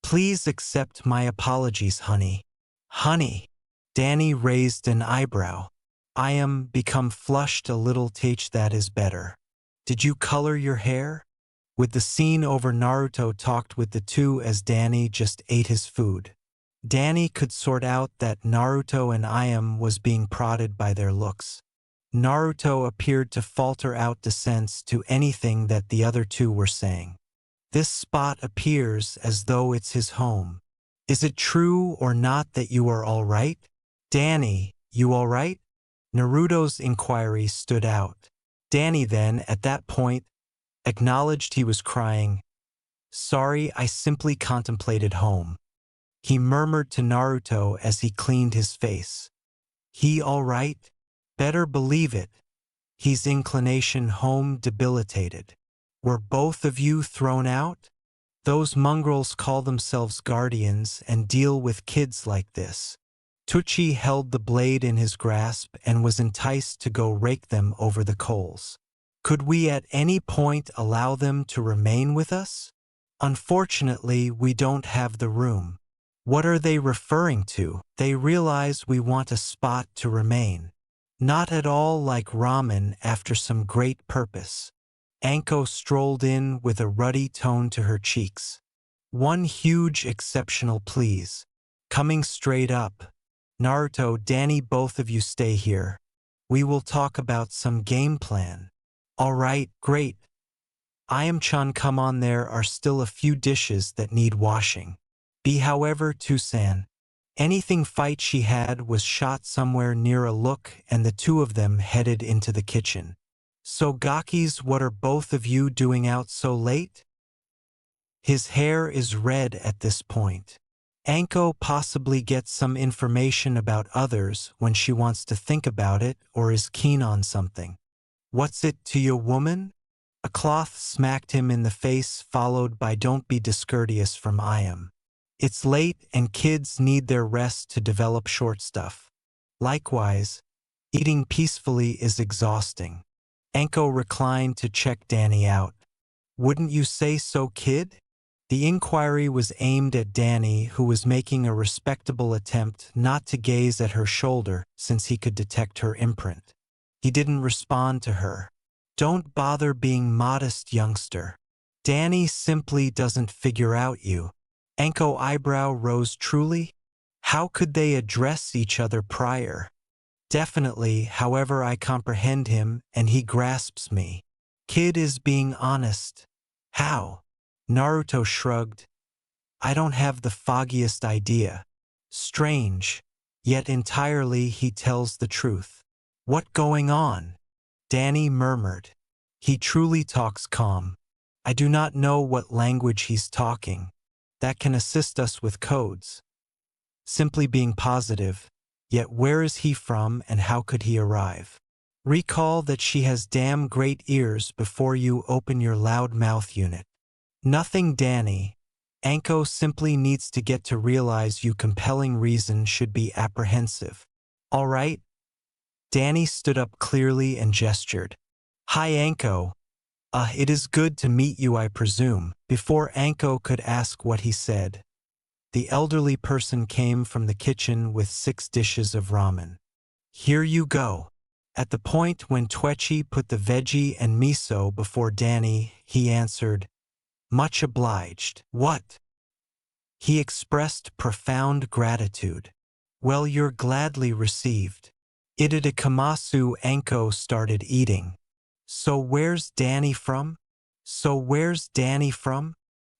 Please accept my apologies, honey." "Honey?" Danny raised an eyebrow. "I am become flushed a little. That is better. Did you color your hair?" With the scene over, Naruto talked with the two as Danny just ate his food. Danny could sort out that Naruto and Iam was being prodded by their looks. Naruto appeared to falter out dissents to anything that the other two were saying. This spot appears as though it's his home. Is it true or not that you are all right? Danny, you all right? Naruto's inquiry stood out. Danny then, at that point, acknowledged he was crying. Sorry, I simply contemplated home. He murmured to Naruto as he cleaned his face. He all right? Better believe it. His inclination home debilitated. Were both of you thrown out? Those mongrels call themselves guardians and deal with kids like this. Tucci held the blade in his grasp and was enticed to go rake them over the coals. Could we at any point allow them to remain with us? Unfortunately, we don't have the room. What are they referring to? They realize we want a spot to remain. Not at all like ramen after some great purpose. Anko strolled in with a ruddy tone to her cheeks. One huge exceptional please. Coming straight up. Naruto, Danny, both of you stay here. We will talk about some game plan. All right, great. Iam-chan, come on, there are still a few dishes that need washing. However, Tusan. Anything fight she had was shot somewhere near a look, and the two of them headed into the kitchen. So Gakis, what are both of you doing out so late? His hair is red at this point. Anko possibly gets some information about others when she wants to think about it or is keen on something. What's it to you, woman? A cloth smacked him in the face, followed by don't be discourteous from Iam. It's late and kids need their rest to develop short stuff. Likewise, eating peacefully is exhausting. Anko reclined to check Danny out. Wouldn't you say so, kid? The inquiry was aimed at Danny, who was making a respectable attempt not to gaze at her shoulder since he could detect her imprint. He didn't respond to her. Don't bother being modest, youngster. Danny simply doesn't figure out you. Anko eyebrow rose. Truly? How could they address each other prior? Definitely, however, I comprehend him and he grasps me. Kid is being honest. How? Naruto shrugged. I don't have the foggiest idea. Strange, yet entirely he tells the truth. What going on? Danny murmured. He truly talks calm. I do not know what language he's talking. That can assist us with codes. Simply being positive. Yet where is he from and how could he arrive? Recall that she has damn great ears before you open your loud mouth unit. Nothing, Danny. Anko simply needs to get to realize you compelling reason should be apprehensive. All right? Danny stood up clearly and gestured. Hi, Anko. It is good to meet you, I presume. Before Anko could ask what he said, the elderly person came from the kitchen with 6 dishes of ramen. Here you go. At the point when Tucci put the veggie and miso before Danny, he answered, Much obliged. What? He expressed profound gratitude. Well, you're gladly received. Itadakamasu. Anko started eating. So where's Danny from?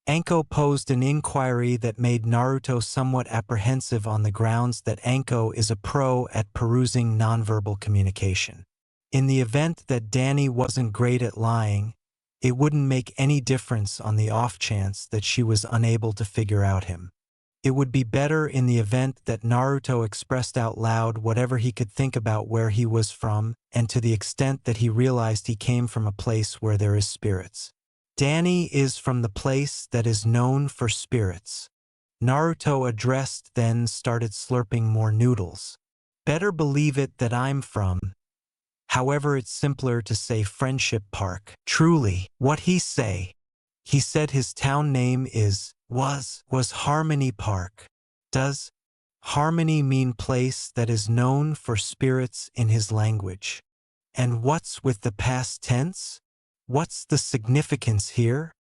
Anko posed an inquiry that made Naruto somewhat apprehensive on the grounds that Anko is a pro at perusing nonverbal communication. In the event that Danny wasn't great at lying, it wouldn't make any difference on the off chance that she was unable to figure out him. It would be better in the event that Naruto expressed out loud whatever he could think about where he was from, and to the extent that he realized he came from a place where there is spirits. Danny is from the place that is known for spirits. Naruto addressed, then started slurping more noodles. Better believe it that I'm from. However, it's simpler to say Friendship Park. Truly, what he say? He said his town name was Harmony Park. Does Harmony mean place that is known for spirits in his language? And what's with the past tense? What's the significance here?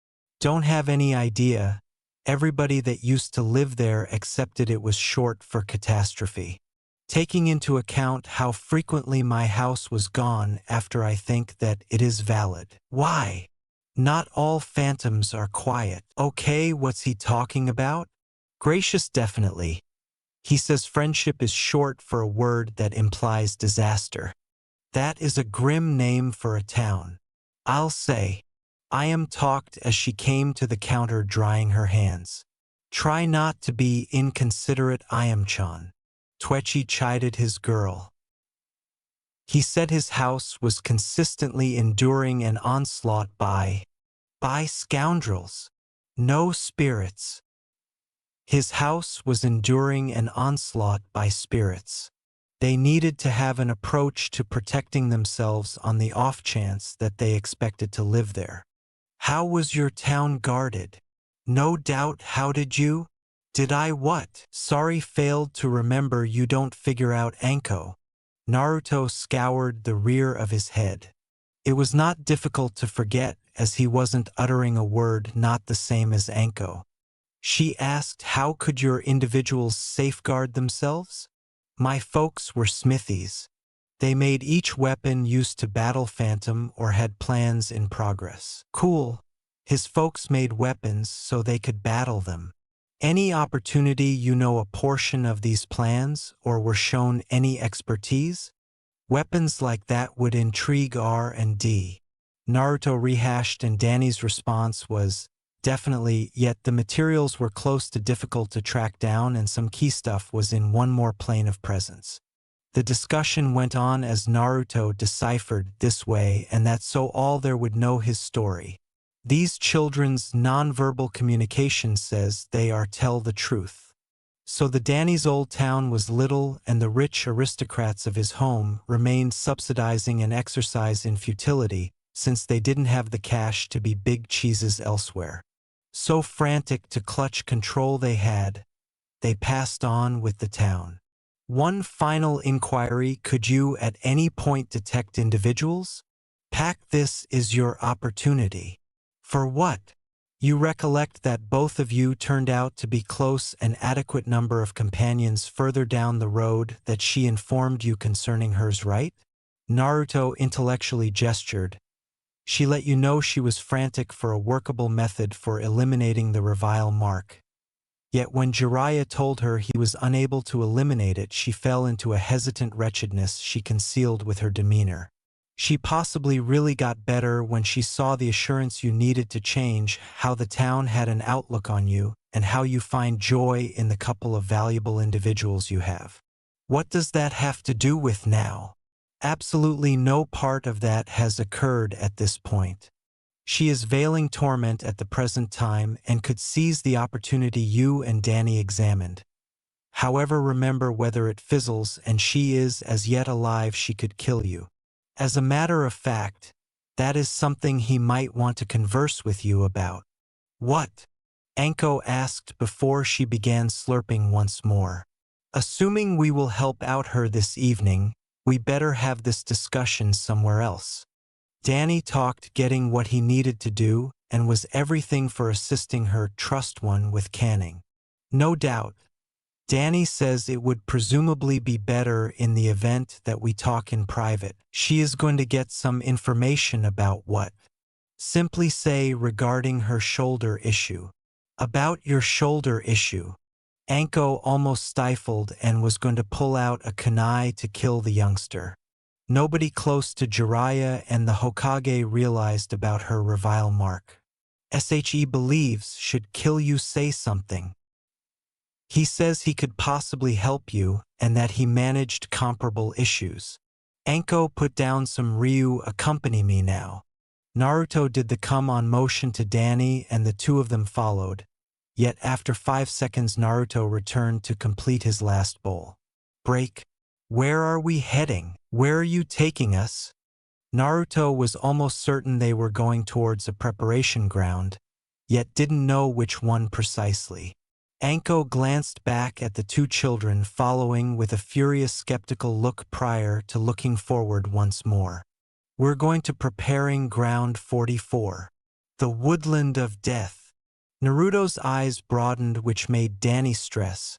Don't have any idea. Everybody that used to live there accepted it was short for catastrophe. Taking into account how frequently my house was gone after, I think that it is valid. Why? Not all phantoms are quiet. Okay, what's he talking about? Gracious, definitely. He says friendship is short for a word that implies disaster. That is a grim name for a town. I'll say. I am talked as she came to the counter drying her hands. Try not to be inconsiderate, I am Chan. Twechi chided his girl. He said his house was consistently enduring an onslaught by scoundrels. No spirits. His house was enduring an onslaught by spirits. They needed to have an approach to protecting themselves on the off chance that they expected to live there. How was your town guarded? No doubt. How did you? Did I what? Sorry, failed to remember. You don't figure out Anko. Naruto scoured the rear of his head. It was not difficult to forget, as he wasn't uttering a word not the same as Anko. She asked, how could your individuals safeguard themselves? My folks were smithies. They made each weapon used to battle Phantom or had plans in progress. Cool. His folks made weapons so they could battle them. Any opportunity you know a portion of these plans or were shown any expertise? Weapons like that would intrigue R&D. Naruto rehashed and Danny's response was, definitely, yet the materials were close to difficult to track down and some key stuff was in one more plane of presence. The discussion went on as Naruto deciphered this way and that so all there would know his story. These children's nonverbal communication says they are tell the truth. So the Danny's old town was little and the rich aristocrats of his home remained subsidizing an exercise in futility since they didn't have the cash to be big cheeses elsewhere. So frantic to clutch control they had, they passed on with the town. One final inquiry, could you at any point detect individuals? Pack, this is your opportunity. For what? You recollect that both of you turned out to be close an adequate number of companions further down the road that she informed you concerning hers, right? Naruto intellectually gestured. She let you know she was frantic for a workable method for eliminating the revile mark. Yet when Jiraiya told her he was unable to eliminate it, she fell into a hesitant wretchedness she concealed with her demeanor. She possibly really got better when she saw the assurance you needed to change, how the town had an outlook on you, and how you find joy in the couple of valuable individuals you have. What does that have to do with now? Absolutely no part of that has occurred at this point. She is veiling torment at the present time and could seize the opportunity you and Danny examined. However, remember, whether it fizzles and she is as yet alive, she could kill you. As a matter of fact, that is something he might want to converse with you about. What? Anko asked before she began slurping once more. Assuming we will help out her this evening, we better have this discussion somewhere else. Danny talked, getting what he needed to do, and was everything for assisting her trust one with canning. No doubt. Danny says it would presumably be better in the event that we talk in private. She is going to get some information about what? Simply say regarding her shoulder issue. About your shoulder issue. Anko almost stifled and was going to pull out a kunai to kill the youngster. Nobody close to Jiraiya and the Hokage realized about her revile mark. She believes should kill you, say something. He says he could possibly help you and that he managed comparable issues. Anko put down some Ryu, accompany me now. Naruto did the come on motion to Danny and the two of them followed. Yet after 5 seconds Naruto returned to complete his last bowl. Break. Where are we heading? Where are you taking us? Naruto was almost certain they were going towards a preparation ground, yet didn't know which one precisely. Anko glanced back at the two children, following with a furious skeptical look prior to looking forward once more. We're going to preparing ground 44. The woodland of death. Naruto's eyes broadened, which made Danny stress.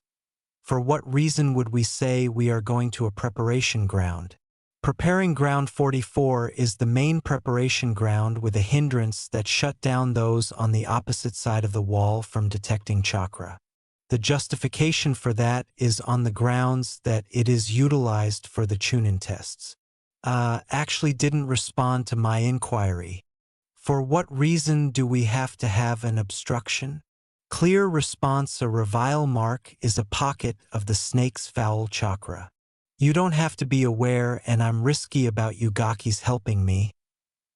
For what reason would we say we are going to a preparation ground? Preparing ground 44 is the main preparation ground with a hindrance that shut down those on the opposite side of the wall from detecting chakra. The justification for that is on the grounds that it is utilized for the Chunin tests. Actually didn't respond to my inquiry. For what reason do we have to have an obstruction? Clear response: a revile mark is a pocket of the snake's foul chakra. You don't have to be aware, and I'm risky about you Gakis helping me,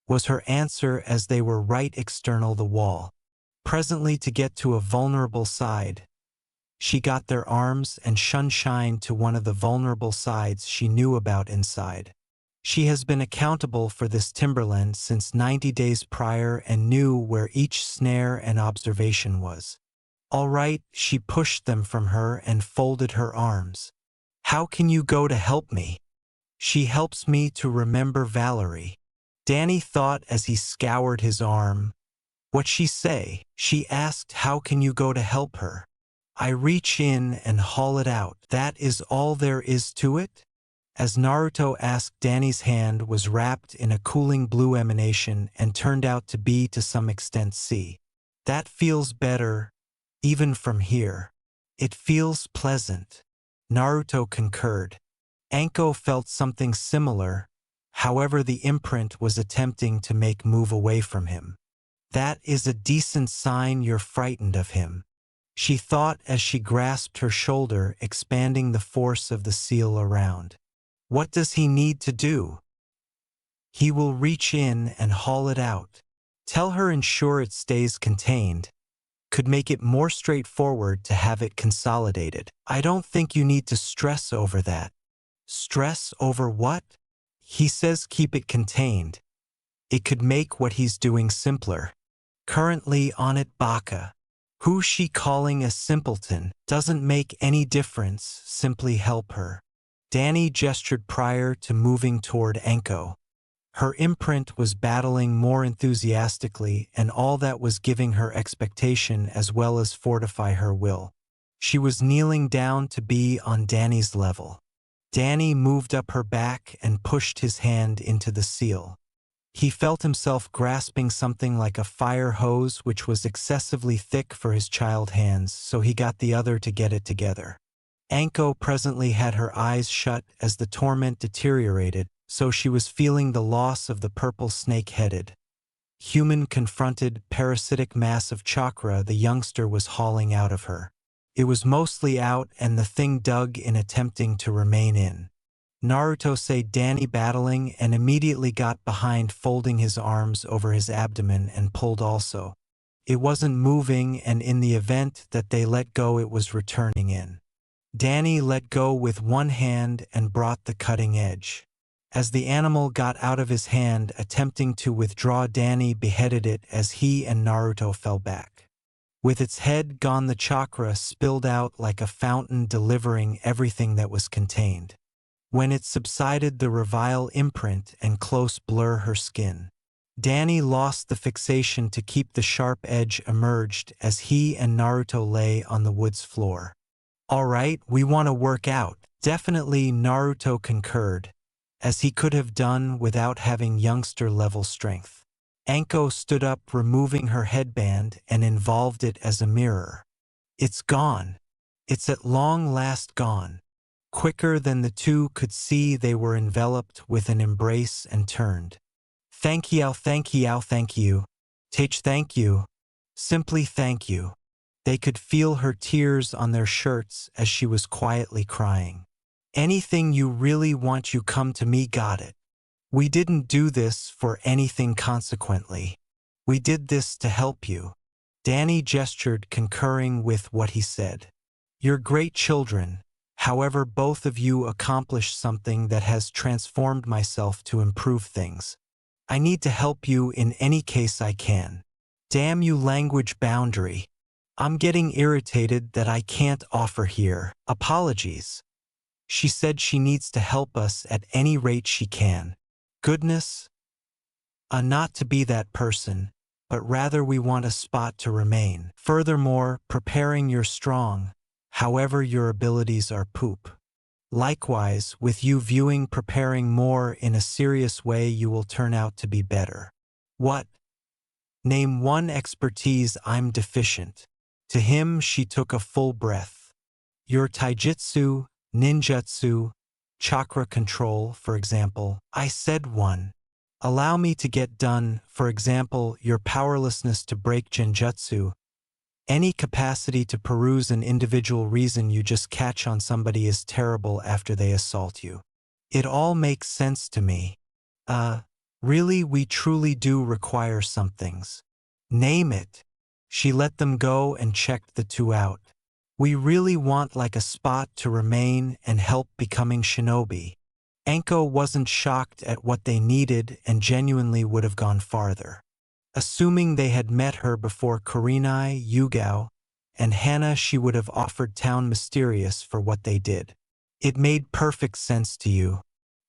was her answer as they were right external the wall. Presently, to get to a vulnerable side, she got their arms and shine to one of the vulnerable sides she knew about inside. She has been accountable for this timberland since 90 days prior and knew where each snare and observation was. All right, she pushed them from her and folded her arms. How can you go to help me? She helps me to remember Valerie. Danny thought as he scoured his arm. What she say? She asked, how can you go to help her? I reach in and haul it out. That is all there is to it? As Naruto asked, Danny's hand was wrapped in a cooling blue emanation and turned out to be to some extent sea. That feels better, even from here. It feels pleasant. Naruto concurred. Anko felt something similar, however the imprint was attempting to make move away from him. That is a decent sign you're frightened of him, she thought as she grasped her shoulder, expanding the force of the seal around. What does he need to do? He will reach in and haul it out. Tell her ensure it stays contained. Could make it more straightforward to have it consolidated. I don't think you need to stress over that. Stress over what? He says keep it contained. It could make what he's doing simpler. Currently on it Baka. Who she calling a simpleton? Doesn't make any difference, simply help her. Danny gestured prior to moving toward Anko. Her imprint was battling more enthusiastically, and all that was giving her expectation as well as fortify her will. She was kneeling down to be on Danny's level. Danny moved up her back and pushed his hand into the seal. He felt himself grasping something like a fire hose, which was excessively thick for his child hands, so he got the other to get it together. Anko presently had her eyes shut as the torment deteriorated, so she was feeling the loss of the purple snake-headed, human-confronted parasitic mass of chakra the youngster was hauling out of her. It was mostly out, and the thing dug in attempting to remain in. Naruto saw Danny battling and immediately got behind, folding his arms over his abdomen and pulled also. It wasn't moving, and in the event that they let go it was returning in. Danny let go with one hand and brought the cutting edge. As the animal got out of his hand, attempting to withdraw, Danny beheaded it as he and Naruto fell back. With its head gone, the chakra spilled out like a fountain, delivering everything that was contained. When it subsided, the revile imprint and close blur her skin. Danny lost the fixation to keep the sharp edge emerged as he and Naruto lay on the wood's floor. All right, we want to work out. Definitely, Naruto concurred, as he could have done without having youngster-level strength. Anko stood up, removing her headband, and involved it as a mirror. It's gone. It's at long last gone. Quicker than the two could see, they were enveloped with an embrace and turned. Thank you, thank you, thank you. Teach, thank you. Simply thank you. They could feel her tears on their shirts as she was quietly crying. Anything you really want, you come to me, got it. We didn't do this for anything consequently. We did this to help you. Danny gestured, concurring with what he said. You're great children. However, both of you accomplished something that has transformed myself to improve things. I need to help you in any case I can. Damn you, language boundary. I'm getting irritated that I can't offer here. Apologies. She said she needs to help us at any rate she can. Goodness? Not to be that person, but rather we want a spot to remain. Furthermore, preparing you're strong, however your abilities are poop. Likewise, with you viewing preparing more in a serious way, you will turn out to be better. What? Name one expertise I'm deficient. To him she took a full breath. Your taijutsu, ninjutsu, chakra control, for example. I said one. Allow me to get done, for example, your powerlessness to break genjutsu. Any capacity to peruse an individual reason you just catch on somebody is terrible after they assault you. It all makes sense to me. Really, we truly do require some things. Name it. She let them go and checked the two out. We really want like a spot to remain and help becoming shinobi. Anko wasn't shocked at what they needed and genuinely would have gone farther. Assuming they had met her before Kurenai, Yugao, and Hana, she would have offered Town Mysterious for what they did. It made perfect sense to you.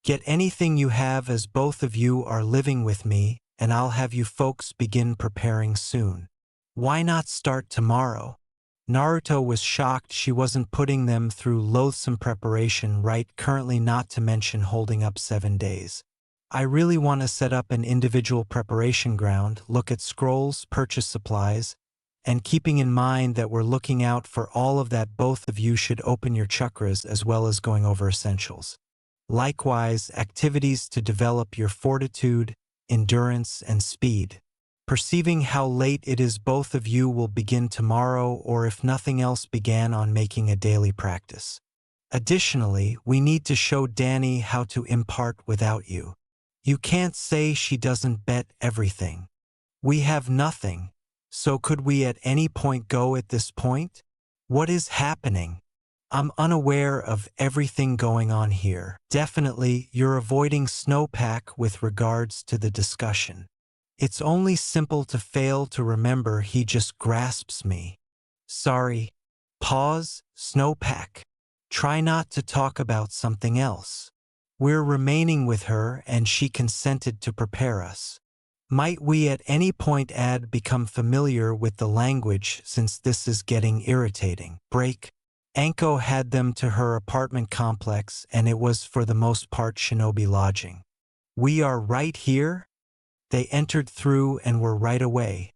Get anything you have, as both of you are living with me, and I'll have you folks begin preparing soon. Why not start tomorrow? Naruto was shocked she wasn't putting them through loathsome preparation right currently, not to mention holding up 7 days. I really want to set up an individual preparation ground, look at scrolls, purchase supplies, and keeping in mind that we're looking out for all of that, both of you should open your chakras as well as going over essentials. Likewise, activities to develop your fortitude, endurance, and speed. Perceiving how late it is, both of you will begin tomorrow, or if nothing else, began on making a daily practice. Additionally, we need to show Danny how to impart without you. You can't say she doesn't bet everything. We have nothing, so could we at any point go at this point? What is happening? I'm unaware of everything going on here. Definitely, you're avoiding Snowpack with regards to the discussion. It's only simple to fail to remember he just grasps me. Sorry. Pause, Snowpack. Try not to talk about something else. We're remaining with her and she consented to prepare us. Might we at any point become familiar with the language, since this is getting irritating? Break. Anko had them to her apartment complex, and it was for the most part shinobi lodging. We are right here? They entered through and were right away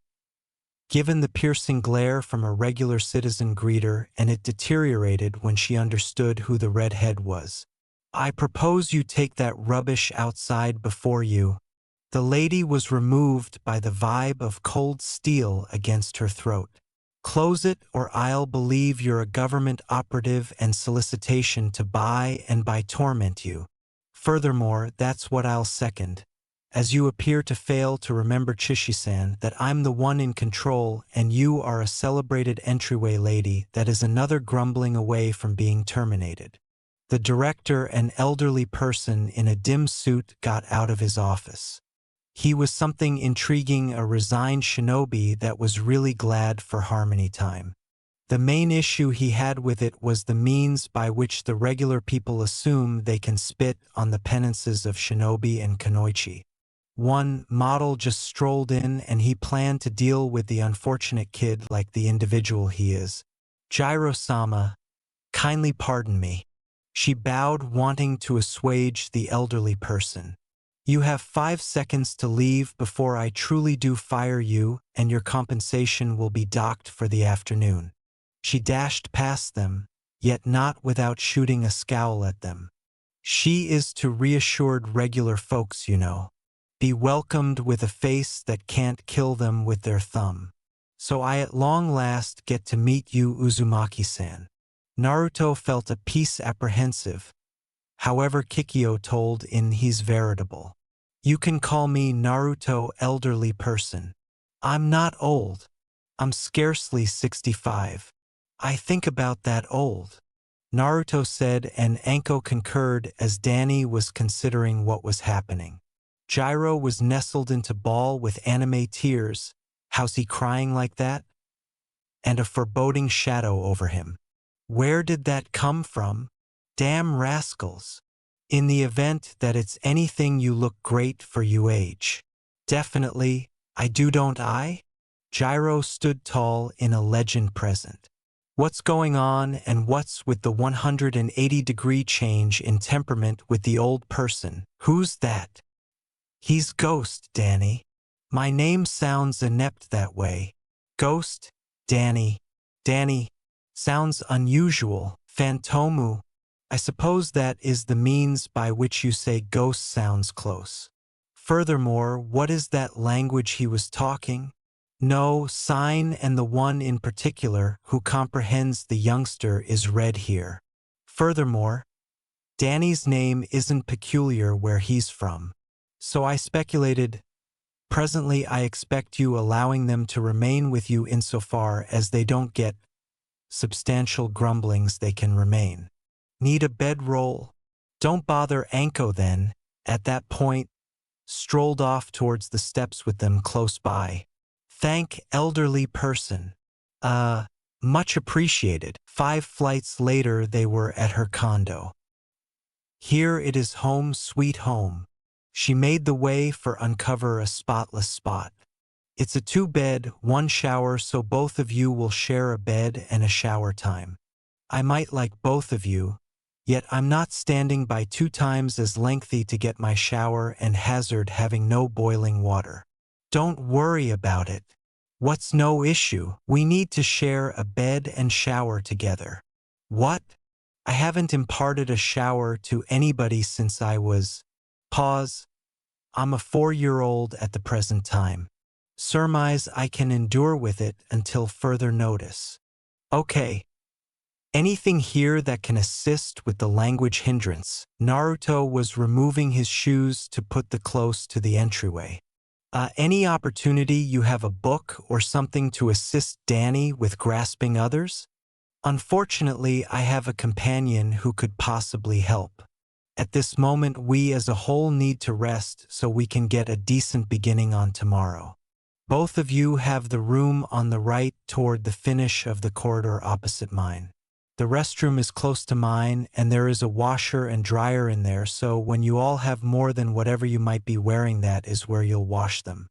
given the piercing glare from a regular citizen greeter, and it deteriorated when she understood who the redhead was. I propose you take that rubbish outside before you. The lady was removed by the vibe of cold steel against her throat. Close it, or I'll believe you're a government operative and solicitation to buy and by torment you. Furthermore, that's what I'll second. As you appear to fail to remember, Chishi-san, that I'm the one in control and you are a celebrated entryway lady, that is another grumbling away from being terminated. The director, an elderly person in a dim suit, got out of his office. He was something intriguing, a resigned shinobi that was really glad for harmony time. The main issue he had with it was the means by which the regular people assume they can spit on the penances of shinobi and kunoichi. One model just strolled in and he planned to deal with the unfortunate kid like the individual he is. Jiro-sama, kindly pardon me. She bowed, wanting to assuage the elderly person. You have 5 seconds to leave before I truly do fire you, and your compensation will be docked for the afternoon. She dashed past them, yet not without shooting a scowl at them. She is to reassured regular folks, you know. Be welcomed with a face that can't kill them with their thumb. So I at long last get to meet you, Uzumaki-san. Naruto felt a piece apprehensive. However, Kikyo told in he's veritable. You can call me Naruto, elderly person. I'm not old. I'm scarcely 65. I think about that old, Naruto said, and Anko concurred as Danny was considering what was happening. Jiro was nestled into ball with anime tears. How's he crying like that? And a foreboding shadow over him. Where did that come from? Damn rascals. In the event that it's anything, you look great for your age. Definitely, I do, don't I? Gyro stood tall in a legend present. What's going on, and what's with the 180-degree change in temperament with the old person? Who's that? He's Ghost, Danny. My name sounds inept that way. Ghost? Danny. Danny. Sounds unusual. Fantomu. I suppose that is the means by which you say ghost sounds close. Furthermore, what is that language he was talking? No, sign, and the one in particular who comprehends the youngster is read here. Furthermore, Danny's name isn't peculiar where he's from. So I speculated, presently I expect you allowing them to remain with you insofar as they don't get substantial grumblings they can remain. Need a bedroll? Don't bother Anko then. At that point, strolled off towards the steps with them close by. Thank elderly person. Much appreciated. 5 flights later they were at her condo. Here it is, home sweet home. She made the way for uncover a spotless spot. It's a 2-bed, 1 shower, so both of you will share a bed and a shower time. I might like both of you, yet I'm not standing by 2 times as lengthy to get my shower and hazard having no boiling water. Don't worry about it. What's no issue? We need to share a bed and shower together. What? I haven't imparted a shower to anybody since I was… Pause. I'm a 4-year-old at the present time. Surmise I can endure with it until further notice. Okay. Anything here that can assist with the language hindrance? Naruto was removing his shoes to put the close to the entryway. Any opportunity you have a book or something to assist Danny with grasping others? Unfortunately, I have a companion who could possibly help. At this moment, we as a whole need to rest so we can get a decent beginning on tomorrow. Both of you have the room on the right toward the finish of the corridor opposite mine. The restroom is close to mine, and there is a washer and dryer in there, so when you all have more than whatever you might be wearing, that is where you'll wash them.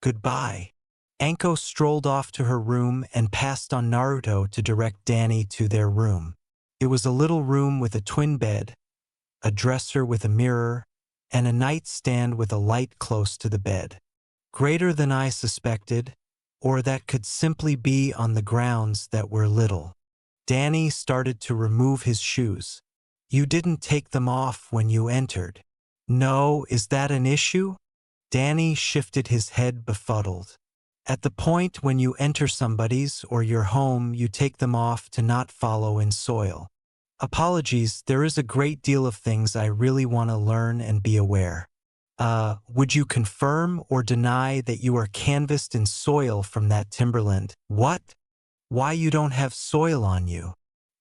Goodbye. Anko strolled off to her room and passed on Naruto to direct Danny to their room. It was a little room with a twin bed, a dresser with a mirror, and a nightstand with a light close to the bed. Greater than I suspected, or that could simply be on the grounds that we're little. Danny started to remove his shoes. You didn't take them off when you entered. No, is that an issue? Danny shifted his head befuddled. At the point when you enter somebody's or your home, you take them off to not follow in soil. Apologies, there is a great deal of things I really want to learn and be aware. Would you confirm or deny that you are canvassed in soil from that timberland? What? Why you don't have soil on you?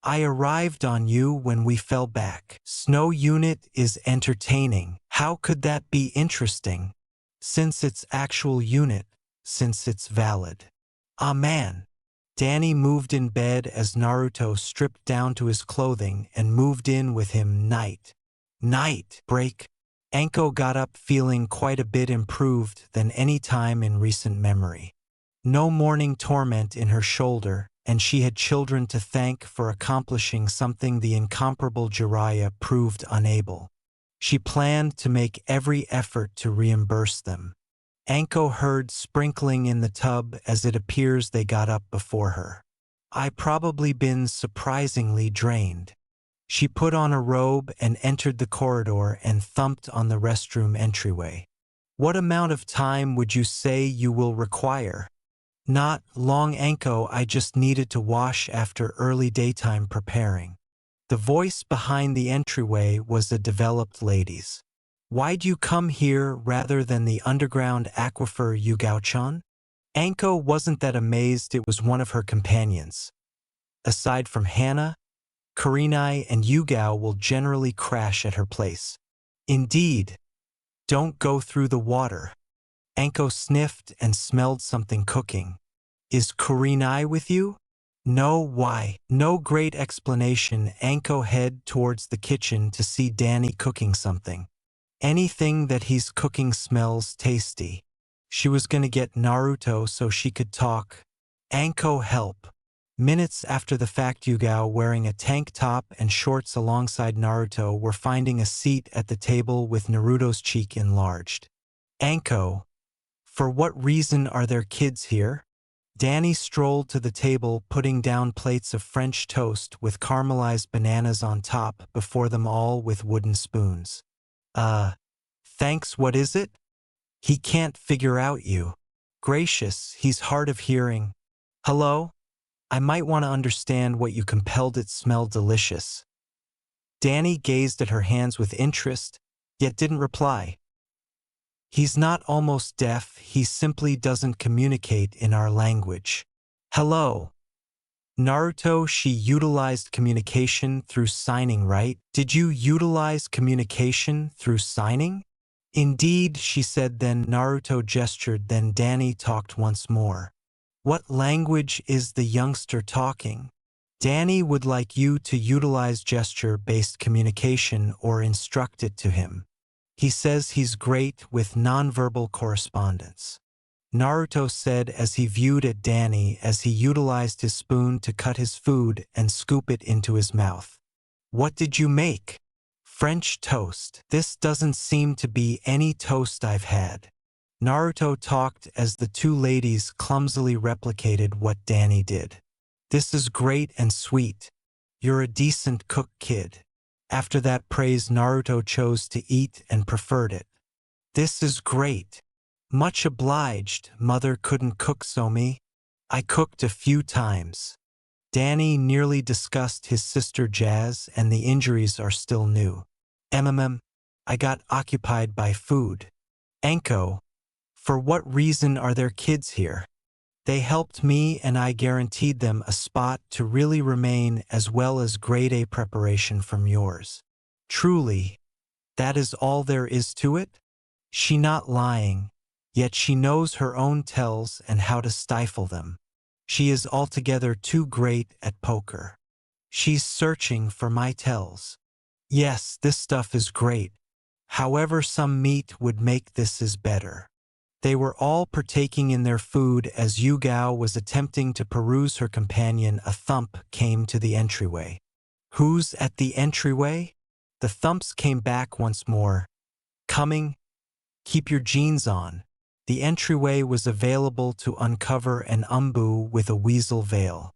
I arrived on you when we fell back. Snow unit is entertaining. How could that be interesting? Since it's actual unit, since it's valid. Ah man. Danny moved in bed as Naruto stripped down to his clothing and moved in with him. Night break. Anko got up feeling quite a bit improved than any time in recent memory. No morning torment in her shoulder, and she had children to thank for accomplishing something the incomparable Jiraiya proved unable. She planned to make every effort to reimburse them. Anko heard sprinkling in the tub as it appears they got up before her. I probably been surprisingly drained. She put on a robe and entered the corridor and thumped on the restroom entryway. What amount of time would you say you will require? Not long, Anko, I just needed to wash after early daytime preparing. The voice behind the entryway was a developed lady's. Why'd you come here rather than the underground aquifer, Yugao-chan? Anko wasn't that amazed it was one of her companions. Aside from Hana, Kurenai and Yugao will generally crash at her place. Indeed. Don't go through the water. Anko sniffed and smelled something cooking. Is Kurenai with you? No, why? No great explanation. Anko head towards the kitchen to see Danny cooking something. Anything that he's cooking smells tasty. She was gonna get Naruto so she could talk. Anko help. Minutes after the fact, Yugao, wearing a tank top and shorts alongside Naruto, were finding a seat at the table with Naruto's cheek enlarged. Anko, for what reason are there kids here? Danny strolled to the table, putting down plates of French toast with caramelized bananas on top before them all with wooden spoons. Thanks, what is it? He can't figure out you. Gracious, he's hard of hearing. Hello? I might want to understand what you compelled it smelled delicious. Danny gazed at her hands with interest, yet didn't reply. He's not almost deaf, he simply doesn't communicate in our language. Hello. Naruto, she utilized communication through signing, right? Did you utilize communication through signing? Indeed, she said. Then Naruto gestured, then Danny talked once more. What language is the youngster talking? Danny would like you to utilize gesture-based communication or instruct it to him. He says he's great with nonverbal correspondence. Naruto said as he viewed at Danny as he utilized his spoon to cut his food and scoop it into his mouth. What did you make? French toast. This doesn't seem to be any toast I've had. Naruto talked as the two ladies clumsily replicated what Danny did. This is great and sweet. You're a decent cook, kid. After that praise, Naruto chose to eat and preferred it. This is great. Much obliged, mother couldn't cook so me. I cooked a few times. Danny nearly discussed his sister Jazz and the injuries are still new. I got occupied by food. Anko, for what reason are there kids here? They helped me and I guaranteed them a spot to really remain as well as grade A preparation from yours. Truly, that is all there is to it? She not lying, yet she knows her own tells and how to stifle them. She is altogether too great at poker. She's searching for my tells. Yes, this stuff is great. However, some meat would make this is better. They were all partaking in their food as Yugao was attempting to peruse her companion. A thump came to the entryway. Who's at the entryway? The thumps came back once more. Coming? Keep your jeans on. The entryway was available to uncover an umbu with a weasel veil.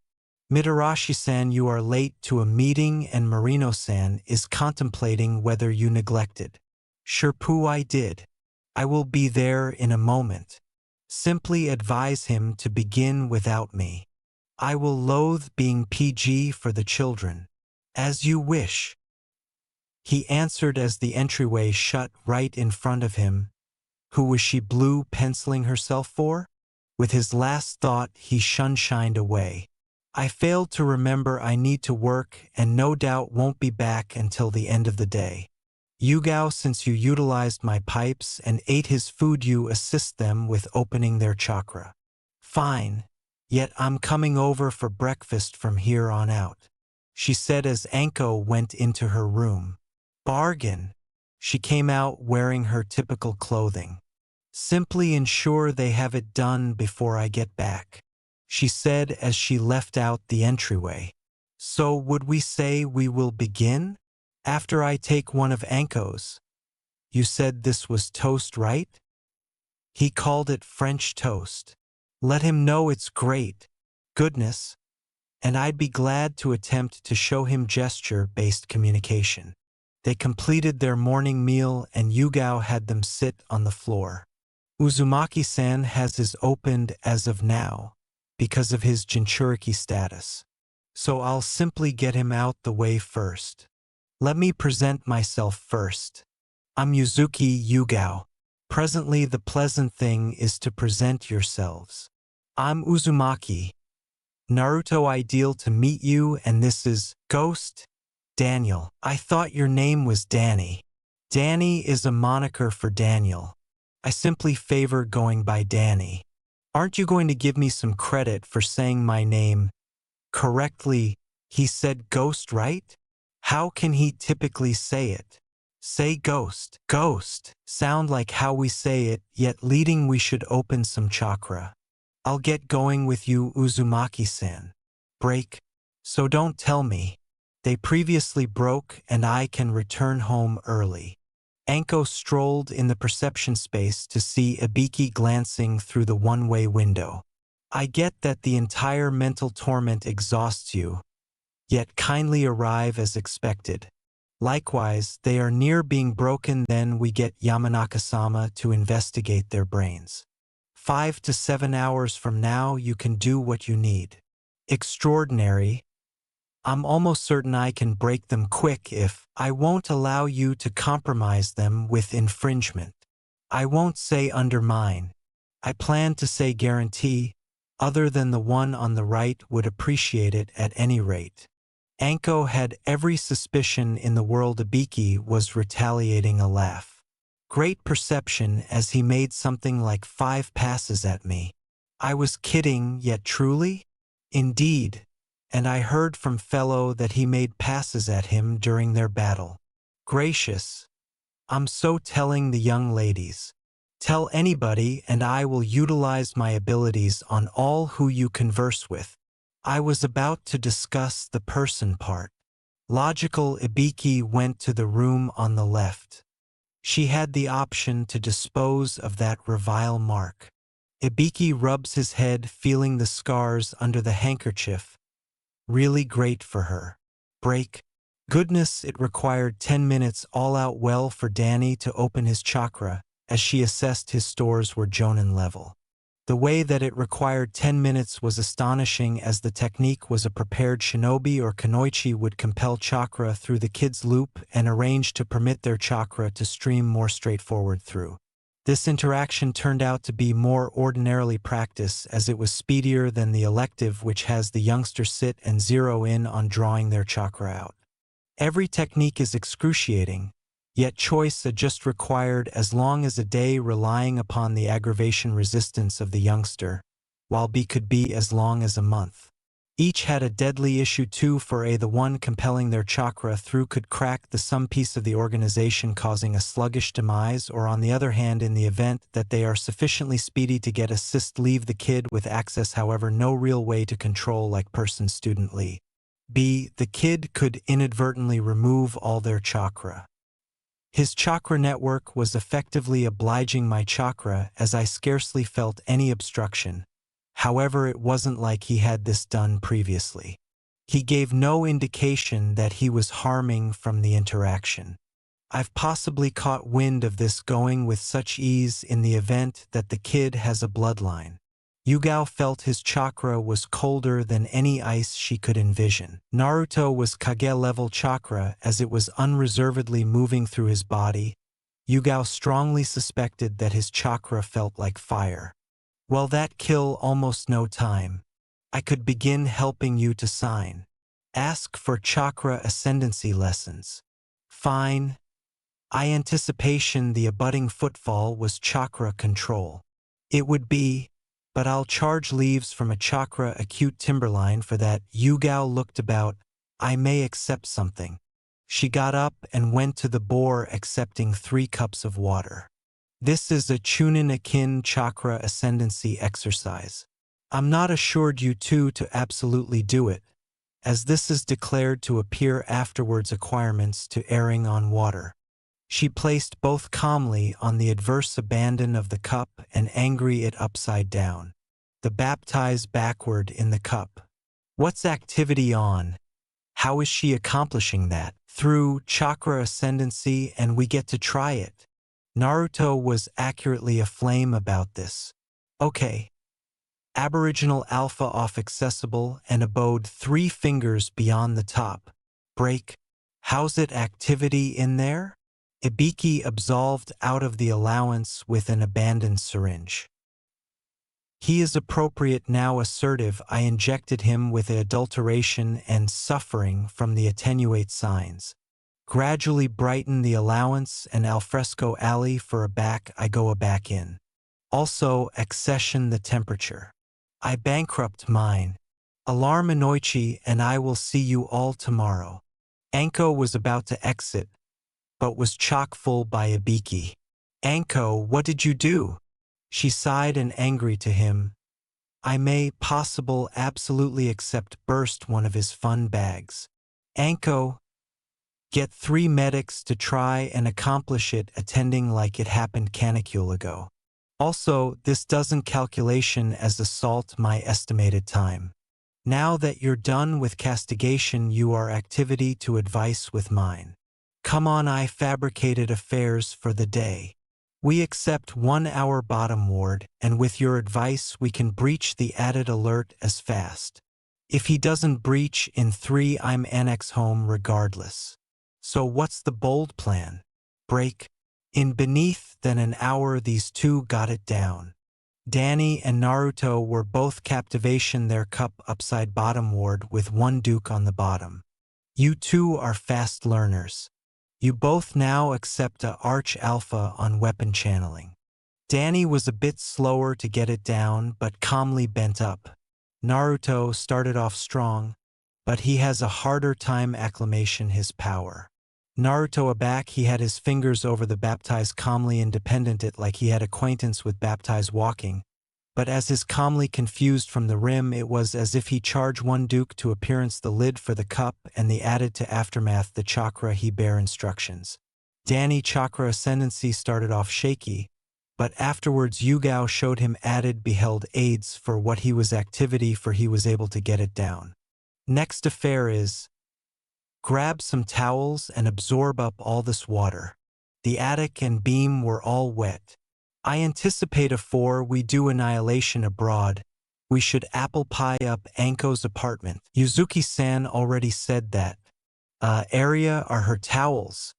Mitarashi-san, you are late to a meeting and Marino-san is contemplating whether you neglected. Sure poo, I did. I will be there in a moment. Simply advise him to begin without me. I will loathe being PG for the children. As you wish. He answered as the entryway shut right in front of him. Who was she blue penciling herself for? With his last thought, he shined away. I failed to remember I need to work and no doubt won't be back until the end of the day. Yugao, since you utilized my pipes and ate his food, you assist them with opening their chakra. Fine. Yet I'm coming over for breakfast from here on out, she said as Anko went into her room. Bargain. She came out wearing her typical clothing. Simply ensure they have it done before I get back, she said as she left out the entryway. So would we say we will begin? After I take one of Anko's. You said this was toast, right? He called it French toast. Let him know it's great. Goodness. And I'd be glad to attempt to show him gesture-based communication. They completed their morning meal and Yugao had them sit on the floor. Uzumaki-san has his opened as of now, because of his Jinchuriki status. So I'll simply get him out the way first. Let me present myself first. I'm Yuzuki Yugao. Presently the pleasant thing is to present yourselves. I'm Uzumaki. Naruto, ideal to meet you, and this is Ghost Daniel. I thought your name was Danny. Danny is a moniker for Daniel. I simply favor going by Danny. Aren't you going to give me some credit for saying my name correctly? He said Ghost, right? How can he typically say it? Say ghost. Ghost. Sound like how we say it, yet leading we should open some chakra. I'll get going with you, Uzumaki-san. Break. So don't tell me. They previously broke and I can return home early. Anko strolled in the perception space to see Ibiki glancing through the one-way window. I get that the entire mental torment exhausts you, yet kindly arrive as expected. Likewise, they are near being broken, then we get Yamanaka-sama to investigate their brains. 5 to 7 hours from now you can do what you need. Extraordinary. I'm almost certain I can break them quick if I won't allow you to compromise them with infringement. I won't say undermine. I plan to say guarantee, other than the one on the right would appreciate it at any rate. Anko had every suspicion in the world Ibiki was retaliating a laugh. Great perception as he made something like 5 passes at me. I was kidding, yet truly? Indeed. And I heard from fellow that he made passes at him during their battle. Gracious. I'm so telling the young ladies. Tell anybody and I will utilize my abilities on all who you converse with. I was about to discuss the person part. Logical. Ibiki went to the room on the left. She had the option to dispose of that revile mark. Ibiki rubs his head, feeling the scars under the handkerchief. Really great for her. Break. Goodness, it required 10 minutes all out well for Danny to open his chakra, as she assessed his stores were Jonin level. The way that it required 10 minutes was astonishing, as the technique was a prepared shinobi or kunoichi would compel chakra through the kid's loop and arrange to permit their chakra to stream more straightforward through. This interaction turned out to be more ordinarily practice, as it was speedier than the elective, which has the youngster sit and zero in on drawing their chakra out. Every technique is excruciating, yet choice just required as long as a day, relying upon the aggravation resistance of the youngster, while B could be as long as a month. Each had a deadly issue too, for A, the one compelling their chakra through could crack the some piece of the organization, causing a sluggish demise, or on the other hand, in the event that they are sufficiently speedy to get assist, leave the kid with access, however no real way to control, like person student Lee. B, the kid could inadvertently remove all their chakra. His chakra network was effectively obliging my chakra, as I scarcely felt any obstruction. However, it wasn't like he had this done previously. He gave no indication that he was harming from the interaction. I've possibly caught wind of this going with such ease in the event that the kid has a bloodline. Yugao felt his chakra was colder than any ice she could envision. Naruto was Kage-level chakra, as it was unreservedly moving through his body. Yugao strongly suspected that his chakra felt like fire. Well, that kill almost no time. I could begin helping you to sign. Ask for chakra ascendancy lessons. Fine. I anticipation the abutting footfall was chakra control. It would be, but I'll charge leaves from a chakra acute timberline for that. Yugao looked about. I may accept something. She got up and went to the boar, accepting 3 cups of water. This is a chunin akin chakra ascendancy exercise. I'm not assured you two to absolutely do it, as this is declared to appear afterwards acquirements to erring on water. She placed both calmly on the adverse abandon of the cup and angry it upside down. The baptize backward in the cup. What's activity on? How is she accomplishing that? Through chakra ascendancy, and we get to try it. Naruto was accurately aflame about this. Okay. Aboriginal alpha off accessible and abode 3 fingers beyond the top. Break. How's it activity in there? Ibiki absolved out of the allowance with an abandoned syringe. He is appropriate now, assertive. I injected him with adulteration and suffering from the attenuate signs. Gradually brighten the allowance and alfresco alley for a back. I go a back in. Also accession the temperature. I bankrupt mine. Alarm Inoichi and I will see you all tomorrow. Anko was about to exit, but was chock full by Ibiki. Anko, what did you do? She sighed and angry to him. I may possible absolutely accept burst one of his fun bags. Anko, get 3 medics to try and accomplish it attending like it happened canicule ago. Also, this doesn't calculation as assault my estimated time. Now that you're done with castigation you are activity to advice with mine. Come on, I fabricated affairs for the day. We accept 1 hour bottom ward, and with your advice we can breach the added alert as fast. If he doesn't breach in 3 I'm annex home regardless. So what's the bold plan? Break. In beneath than an hour these two got it down. Danny and Naruto were both captivation their cup upside bottom ward with 1 duke on the bottom. You two are fast learners. You both now accept a arch alpha on weapon channeling. Danny was a bit slower to get it down but calmly bent up. Naruto started off strong, but he has a harder time acclimation his power. Naruto aback he had his fingers over the baptized calmly independent it like he had acquaintance with baptized walking, but as his calmly confused from the rim it was as if he charged 1 duke to appearance the lid for the cup and the added to aftermath the chakra he bear instructions. Danny chakra ascendancy started off shaky, but afterwards Yugao showed him added beheld aids for what he was activity for he was able to get it down. Next affair is grab some towels and absorb up all this water. The attic and beam were all wet. I anticipate afore we do annihilation abroad, we should apple pie up Anko's apartment. Yuzuki-san already said that. Area are her towels.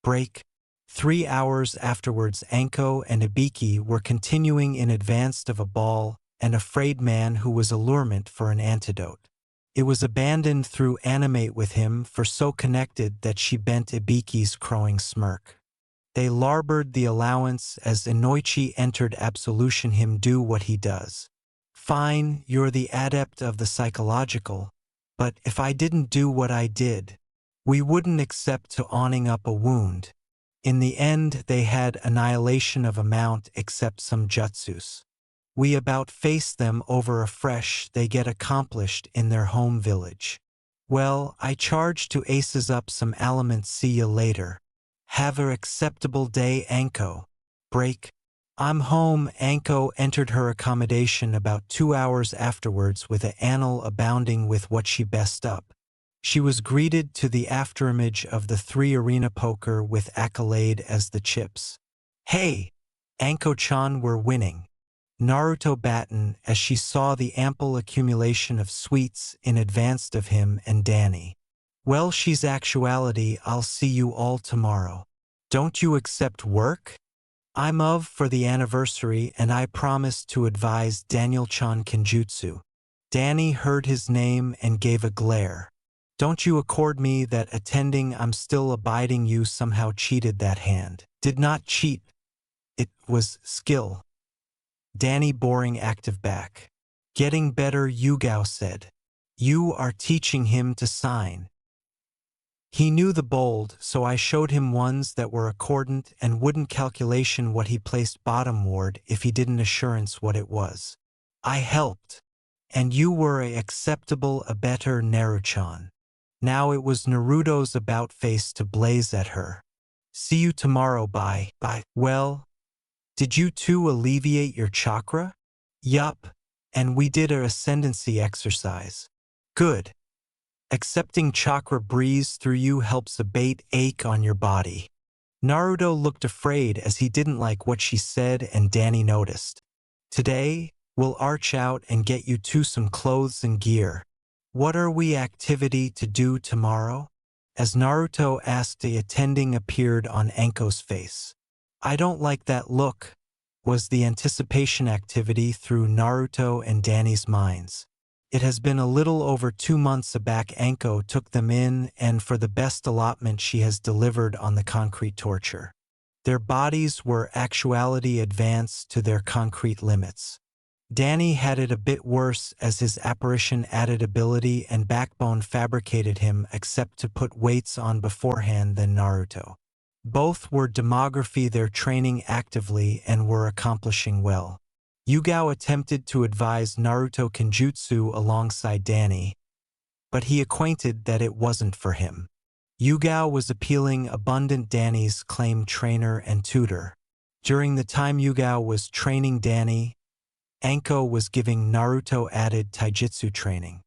Break. 3 hours afterwards Anko and Ibiki were continuing in advance of a ball, an afraid man who was allurement for an antidote. It was abandoned through animate with him for so connected that she bent Ibiki's crowing smirk. They larboard the allowance as Inoichi entered absolution him do what he does. Fine, you're the adept of the psychological, but if I didn't do what I did, we wouldn't accept to awning up a wound. In the end they had annihilation of amount except some jutsus. We about face them over afresh they get accomplished in their home village. Well, I charge to aces up some elements see ya later. Have a acceptable day Anko. Break. I'm home. Anko entered her accommodation about 2 hours afterwards with a annal abounding with what she best up. She was greeted to the afterimage of the 3 arena poker with accolade as the chips. Hey! Anko-chan we're winning. Naruto batten as she saw the ample accumulation of sweets in advance of him and Danny. Well she's actuality I'll see you all tomorrow. Don't you accept work? I'm of for the anniversary and I promise to advise Daniel-chan Kenjutsu. Danny heard his name and gave a glare. Don't you accord me that attending I'm still abiding you somehow cheated that hand. Did not cheat. It was skill. Danny boring active back. Getting better Yugao said. You are teaching him to sign. He knew the bold, so I showed him ones that were accordant and wouldn't calculation what he placed bottom ward if he didn't assurance what it was. I helped. And you were a acceptable a better Naruto-chan. Now it was Naruto's about face to blaze at her. See you tomorrow bye. Well, did you two alleviate your chakra? Yup, and we did a ascendancy exercise. Good. Accepting chakra breeze through you helps abate ache on your body. Naruto looked afraid as he didn't like what she said and Danny noticed. Today, we'll arch out and get you two some clothes and gear. What are we activity to do tomorrow? As Naruto asked, the attending appeared on Anko's face. I don't like that look, was the anticipation activity through Naruto and Danny's minds. It has been a little over 2 months back Anko took them in and for the best allotment she has delivered on the concrete torture. Their bodies were actuality advanced to their concrete limits. Danny had it a bit worse as his apparition added ability and backbone fabricated him except to put weights on beforehand than Naruto. Both were demography their training actively and were accomplishing well. Yugao attempted to advise Naruto Kenjutsu alongside Danny, but he acquainted that it wasn't for him. Yugao was appealing abundant Danny's claimed trainer and tutor. During the time Yugao was training Danny, Anko was giving Naruto added taijutsu training.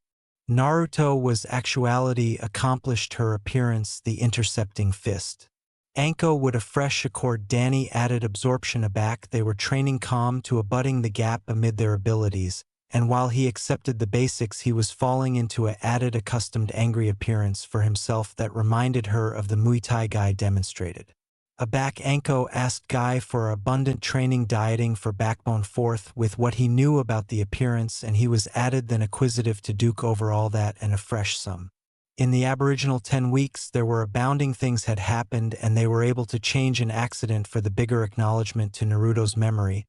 Naruto was actuality accomplished her appearance the intercepting fist. Anko would afresh accord Danny added absorption aback they were training calm to abutting the gap amid their abilities, and while he accepted the basics he was falling into a added accustomed angry appearance for himself that reminded her of the Muay Thai Guy demonstrated. Aback Anko asked Guy for abundant training dieting for backbone forth with what he knew about the appearance and he was added then acquisitive to duke over all that and afresh some. In the aboriginal 10 weeks there were abounding things had happened and they were able to change an accident for the bigger acknowledgement to Naruto's memory,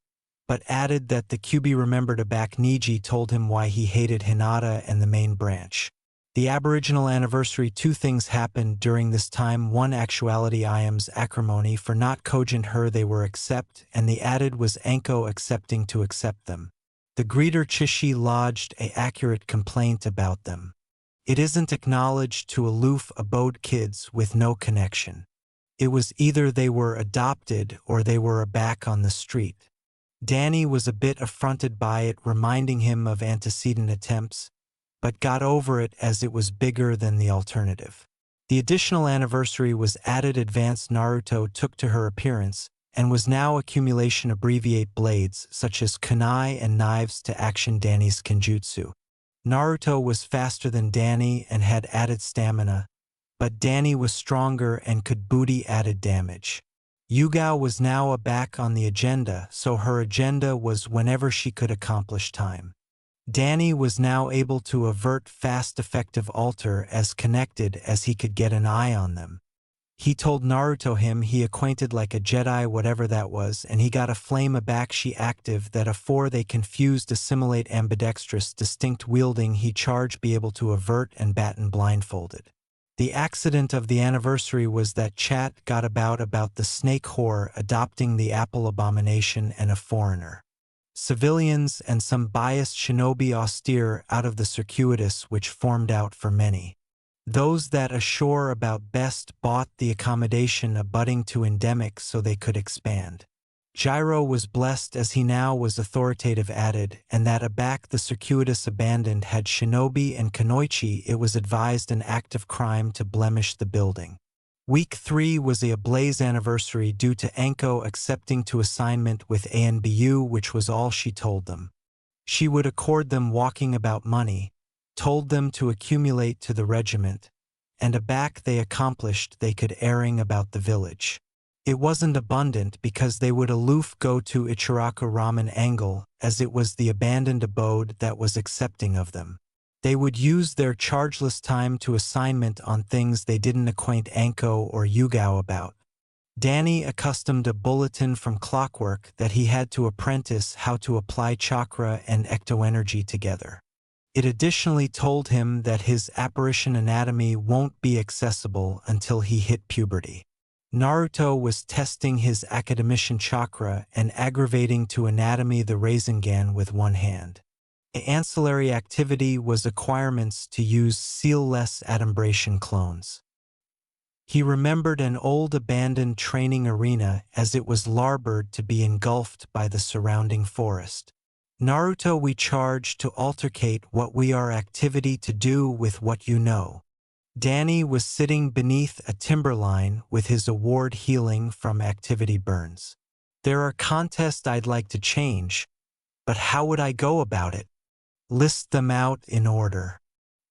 but added that the QB remembered Aback Niji told him why he hated Hinata and the main branch. The aboriginal anniversary 2 things happened during this time. 1 actuality Iam's acrimony for not cogent her they were accept and the added was Anko accepting to accept them. The greeter Chishi lodged a accurate complaint about them. It isn't acknowledged to aloof abode kids with no connection. It was either they were adopted or they were aback on the street. Danny was a bit affronted by it, reminding him of antecedent attempts, but got over it as it was bigger than the alternative. The additional anniversary was added advanced Naruto took to her appearance, and was now accumulation abbreviate blades such as kunai and knives to action Danny's kenjutsu. Naruto was faster than Danny and had added stamina, but Danny was stronger and could booty added damage. Yugao was now aback on the agenda, so her agenda was whenever she could accomplish time. Danny was now able to avert fast effective alter as connected as he could get an eye on them. He told Naruto him he acquainted like a Jedi whatever that was and he got a flame aback she active that afore they confused assimilate ambidextrous distinct wielding he charge be able to avert and batten blindfolded. The accident of the anniversary was that chat got about the snake whore adopting the apple abomination and a foreigner. Civilians and some biased shinobi austere out of the circuitous which formed out for many. Those that ashore about best bought the accommodation abutting to endemic so they could expand. Gyro was blessed as he now was authoritative added, and that aback the circuitous abandoned had shinobi and kanoichi it was advised an act of crime to blemish the building. Week 3 was a ablaze anniversary due to Anko accepting to assignment with ANBU which was all she told them. She would accord them walking about money, told them to accumulate to the regiment, and aback they accomplished they could airing about the village. It wasn't abundant because they would aloof go to Ichiraku Ramen Angle as it was the abandoned abode that was accepting of them. They would use their chargeless time to assignment on things they didn't acquaint Anko or Yugao about. Danny accustomed a bulletin from Clockwork that he had to apprentice how to apply chakra and ectoenergy together. It additionally told him that his apparition anatomy won't be accessible until he hit puberty. Naruto was testing his academician chakra and aggravating to anatomy the Rasengan with one hand. An ancillary activity was acquirements to use seal-less adumbration clones. He remembered an old abandoned training arena as it was larboard to be engulfed by the surrounding forest. Naruto, we charge to altercate what we are activity to do with what you know. Danny was sitting beneath a timberline with his award healing from activity burns. There are contests I'd like to change, but how would I go about it? List them out in order.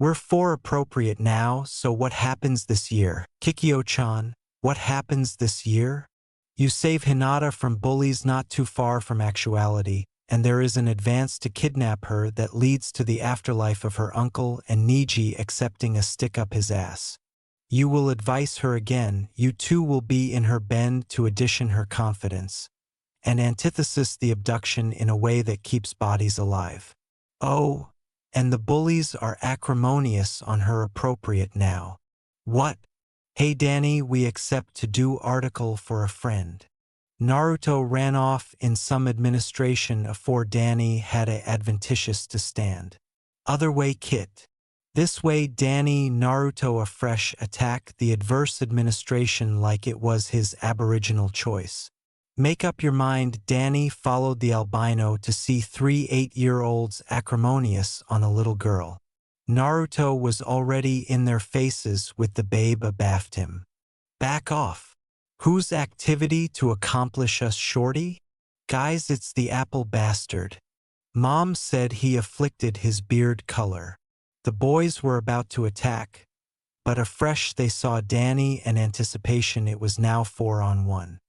We're 4 appropriate now, so what happens this year? Kikyo-chan, what happens this year? You save Hinata from bullies not too far from actuality, and there is an advance to kidnap her that leads to the afterlife of her uncle and Niji accepting a stick up his ass. You will advise her again, you too will be in her bend to addition her confidence, and antithesis the abduction in a way that keeps bodies alive. Oh, and the bullies are acrimonious on her appropriate now. What? Hey Danny, we accept to do article for a friend. Naruto ran off in some administration afore Danny had a adventitious to stand. Other way Kit. This way Danny Naruto afresh attack the adverse administration like it was his aboriginal choice. Make up your mind Danny followed the albino to see 3 8-year-olds acrimonious on a little girl. Naruto was already in their faces with the babe abaft him. Back off. Whose activity to accomplish us shorty? Guys, it's the apple bastard. Mom said he afflicted his beard color. The boys were about to attack, but afresh they saw Danny and anticipation it was now 4-on-1.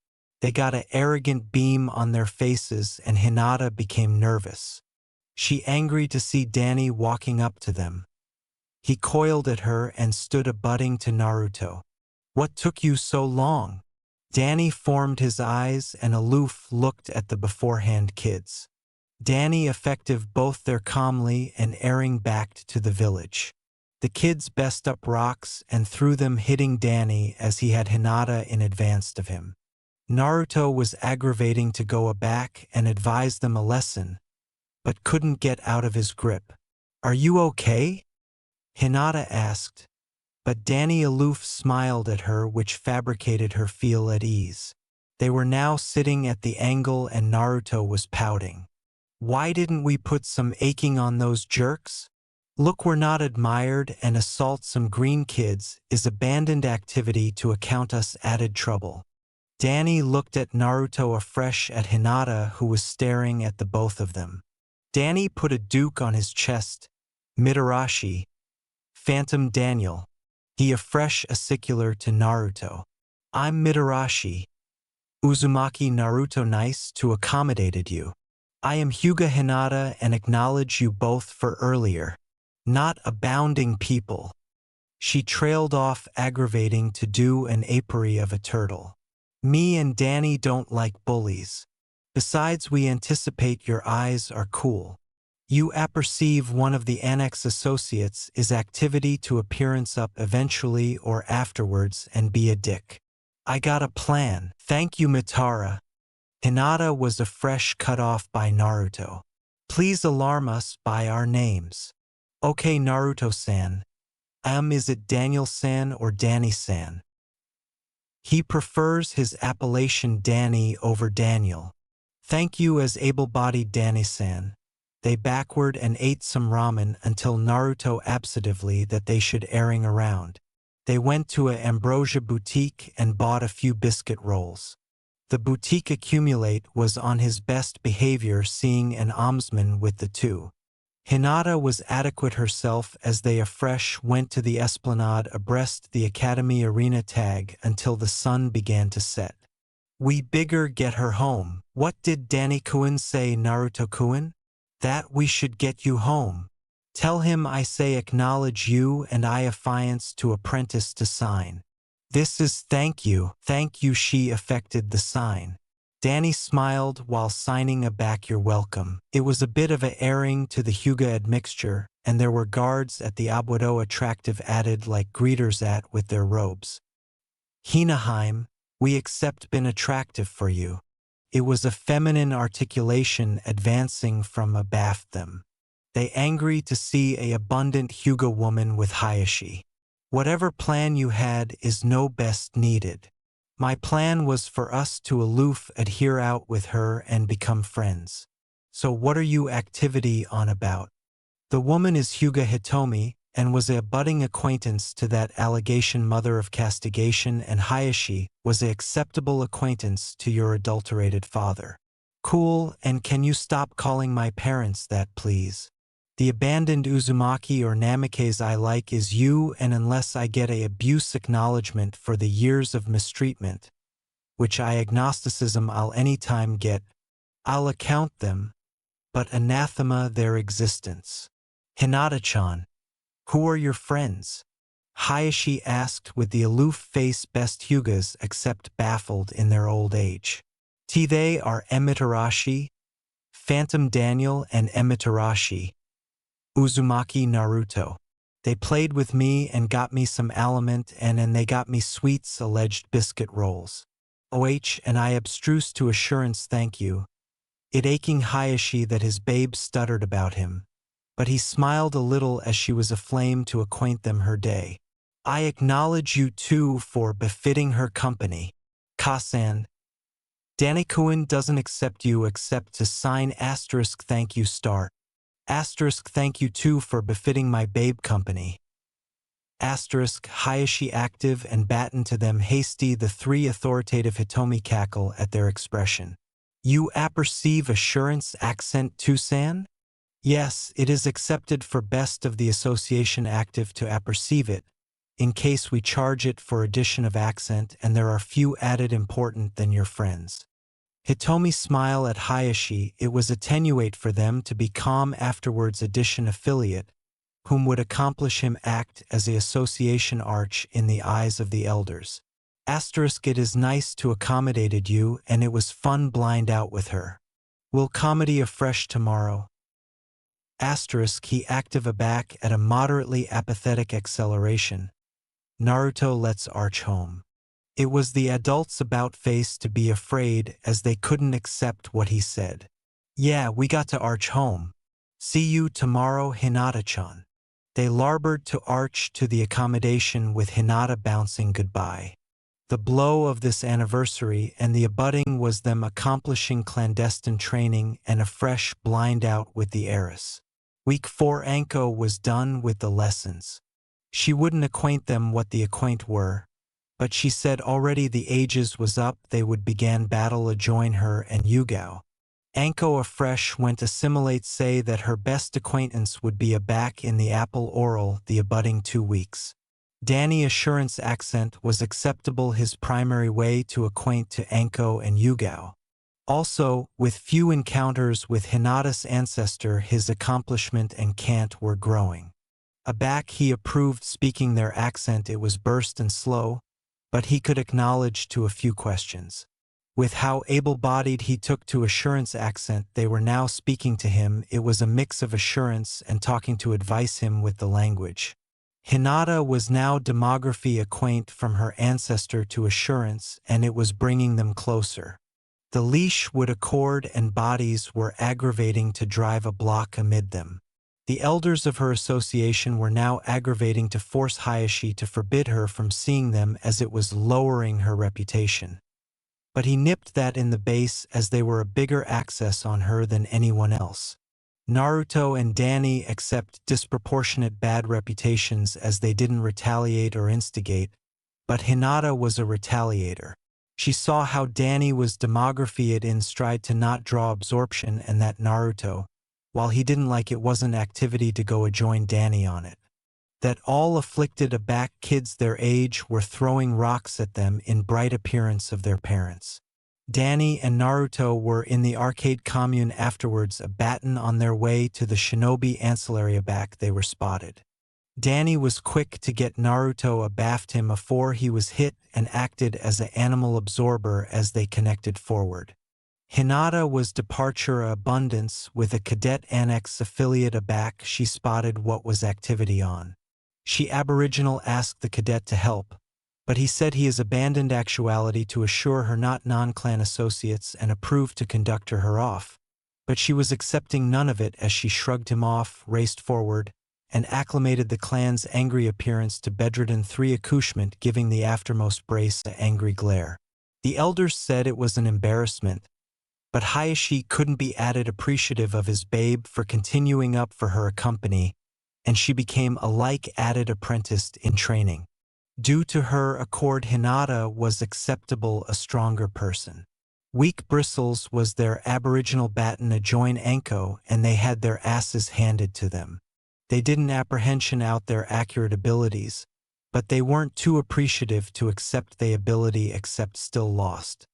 They got an arrogant beam on their faces and Hinata became nervous. She angry to see Danny walking up to them. He coiled at her and stood abutting to Naruto. What took you so long? Danny formed his eyes and aloof looked at the beforehand kids. Danny effective both their calmly and erring backed to the village. The kids best up rocks and threw them hitting Danny as he had Hinata in advance of him. Naruto was aggravating to go aback and advise them a lesson, but couldn't get out of his grip. Are you okay? Hinata asked, but Danny aloof smiled at her which fabricated her feel at ease. They were now sitting at the angle and Naruto was pouting. Why didn't we put some aching on those jerks? Look, we're not admired and assault some green kids is abandoned activity to account us added trouble. Danny looked at Naruto afresh at Hinata who was staring at the both of them. Danny put a duke on his chest. Mitarashi. Phantom Daniel. He afresh acicular to Naruto. I'm Mitarashi. Uzumaki Naruto nice to accommodated you. I am Hyuga Hinata and acknowledge you both for earlier. Not abounding people. She trailed off aggravating to do an apiary of a turtle. Me and Danny don't like bullies. Besides we anticipate your eyes are cool. You apperceive one of the annex associates is activity to appearance up eventually or afterwards and be a dick. I got a plan. Thank you Mitara. Hinata was afresh cut off by Naruto. Please alarm us by our names. Okay Naruto-san. Is it Daniel-san or Danny-san? He prefers his appellation Danny over Daniel. Thank you as able-bodied Danny-san. They backward and ate some ramen until Naruto absentatively that they should airing around. They went to a ambrosia boutique and bought a few biscuit rolls. The boutique accumulate was on his best behavior seeing an almsman with the two. Hinata was adequate herself as they afresh went to the esplanade abreast the academy arena tag until the sun began to set. We bigger get her home. What did Danny-kun say Naruto-kun? That we should get you home. Tell him I say acknowledge you and I affiance to apprentice to sign. This is thank you she affected the sign. Danny smiled while signing a back you're welcome. It was a bit of a airing to the Hyuga admixture, and there were guards at the Abuedo attractive added like greeters at with their robes. Hinaheim, we accept been attractive for you. It was a feminine articulation advancing from abaft them. They angry to see a abundant Hyuga woman with Hayashi. Whatever plan you had is no best needed. My plan was for us to aloof adhere out with her and become friends. So what are you activity on about? The woman is Hyuga Hitomi and was a budding acquaintance to that allegation mother of castigation and Hayashi was a acceptable acquaintance to your adulterated father. Cool, and can you stop calling my parents that please? The abandoned Uzumaki or Namikaze I like is you and unless I get a abuse acknowledgement for the years of mistreatment, which I agnosticism I'll anytime get, I'll account them, but anathema their existence. Hinata-chan, who are your friends? Hayashi asked with the aloof face best Hyugas except baffled in their old age. They are Emitarashi, Phantom Daniel and Emitarashi. Uzumaki Naruto. They played with me and got me some aliment and they got me sweets alleged biscuit rolls. And I abstruse to assurance thank you. It aching Hayashi that his babe stuttered about him. But he smiled a little as she was aflame to acquaint them her day. I acknowledge you too for befitting her company. Kasan. Danikuin doesn't accept you except to sign asterisk thank you star. Asterisk thank you too for befitting my babe company. Asterisk Hayashi active and batten to them hasty the three authoritative Hitomi cackle at their expression. You apperceive assurance accent Tucson? Yes, it is accepted for best of the association active to apperceive it, in case we charge it for addition of accent and there are few added important than your friends. Hitomi smile at Hayashi, it was attenuate for them to be calm afterwards addition affiliate, whom would accomplish him act as the association arch in the eyes of the elders. Asterisk it is nice to accommodated you and it was fun blind out with her. Will comedy afresh tomorrow? Asterisk he active aback at a moderately apathetic acceleration. Naruto lets arch home. It was the adults about face to be afraid as they couldn't accept what he said. Yeah, we got to arch home. See you tomorrow Hinata-chan. They larbored to arch to the accommodation with Hinata bouncing goodbye. The blow of this anniversary and the abutting was them accomplishing clandestine training and a fresh blind out with the heiress. Week 4 Anko was done with the lessons. She wouldn't acquaint them what the acquaint were, but she said already the ages was up they would begin battle adjoin her and Yugao. Anko afresh went assimilate say that her best acquaintance would be a back in the apple oral the abutting 2 weeks. Danny assurance accent was acceptable his primary way to acquaint to Anko and Yugao. Also, with few encounters with Hinata's ancestor his accomplishment and cant were growing. Aback he approved speaking their accent it was burst and slow, but he could acknowledge to a few questions. With how able-bodied he took to assurance accent they were now speaking to him it was a mix of assurance and talking to advise him with the language. Hinata was now demography acquaint from her ancestor to assurance and it was bringing them closer. The leash would accord and bodies were aggravating to drive a block amid them. The elders of her association were now aggravating to force Hayashi to forbid her from seeing them as it was lowering her reputation. But he nipped that in the base as they were a bigger access on her than anyone else. Naruto and Danny accept disproportionate bad reputations as they didn't retaliate or instigate, but Hinata was a retaliator. She saw how Danny was demographied in stride to not draw absorption and that Naruto, while he didn't like it wasn't activity to go adjoin Danny on it. That all afflicted aback kids their age were throwing rocks at them in bright appearance of their parents. Danny and Naruto were in the arcade commune afterwards a batten on their way to the shinobi ancillary aback they were spotted. Danny was quick to get Naruto abaft him afore he was hit and acted as an animal absorber as they connected forward. Hinata was departure abundance with a cadet annex affiliate aback she spotted what was activity on. She aboriginal asked the cadet to help, but he said he has abandoned actuality to assure her not non-clan associates and approved to conduct her off, but she was accepting none of it as she shrugged him off, raced forward, and acclimated the clan's angry appearance to bedridden 3 accouchement giving the aftermost brace a angry glare. The elders said it was an embarrassment, but Hayashi couldn't be added appreciative of his babe for continuing up for her company, and she became a like added apprentice in training. Due to her accord Hinata was acceptable a stronger person. Weak bristles was their aboriginal batten adjoin Anko and they had their asses handed to them. They didn't apprehension out their accurate abilities, but they weren't too appreciative to accept they ability except still lost.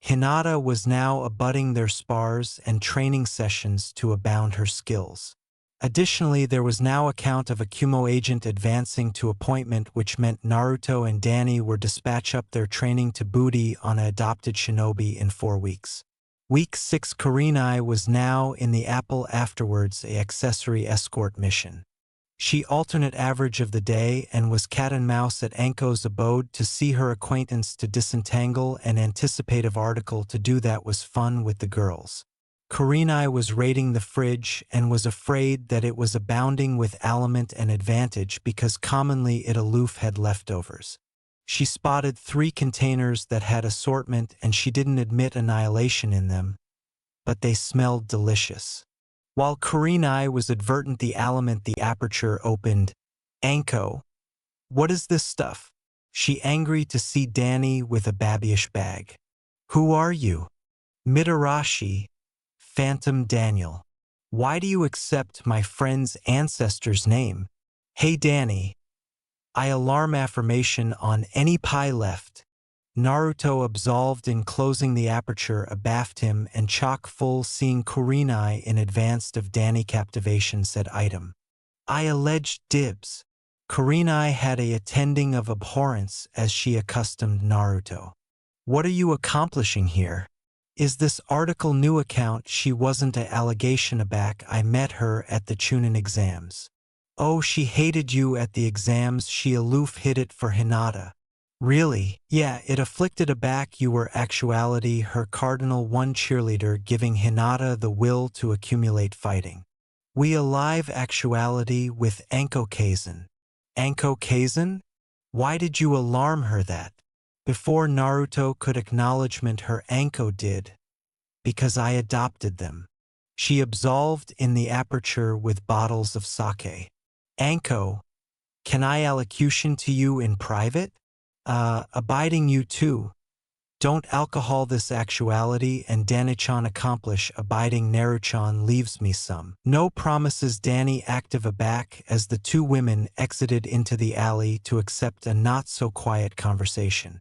Hinata was now abutting their spars and training sessions to abound her skills. Additionally, there was now account of a Kumo agent advancing to appointment which meant Naruto and Danny were dispatch up their training to booty on a adopted shinobi in 4 weeks. Week 6 Kurenai was now in the apple afterwards a accessory escort mission. She alternate average of the day and was cat and mouse at Anko's abode to see her acquaintance to disentangle an anticipative article to do that was fun with the girls. Kurenai was raiding the fridge and was afraid that it was abounding with aliment and advantage because commonly it aloof had leftovers. She spotted 3 containers that had assortment and she didn't admit annihilation in them, but they smelled delicious. While Kurenai was advertent the aliment the aperture opened. Anko, what is this stuff? She angry to see Danny with a babyish bag. Who are you? Mitarashi, Phantom Daniel. Why do you accept my friend's ancestor's name? Hey Danny. I alarm affirmation on any pie left. Naruto absolved in closing the aperture abaft him and chock full seeing Kurenai in advance of Danny captivation said item. I alleged dibs. Kurenai had a attending of abhorrence as she accustomed Naruto. What are you accomplishing here? Is this article new account she wasn't a allegation aback I met her at the Chunin exams. Oh she hated you at the exams she aloof hid it for Hinata. Really? Yeah, it afflicted aback you were actuality her cardinal one cheerleader giving Hinata the will to accumulate fighting. We alive actuality with Anko Kaizen. Anko Kaizen? Why did you alarm her that? Before Naruto could acknowledgement her Anko did. Because I adopted them. She absolved in the aperture with bottles of sake. Anko, can I allocution to you in private? Abiding you too. Don't alcohol this actuality and Danichan accomplish abiding Naruchan leaves me some. No promises Danny active aback as the 2 women exited into the alley to accept a not-so-quiet conversation.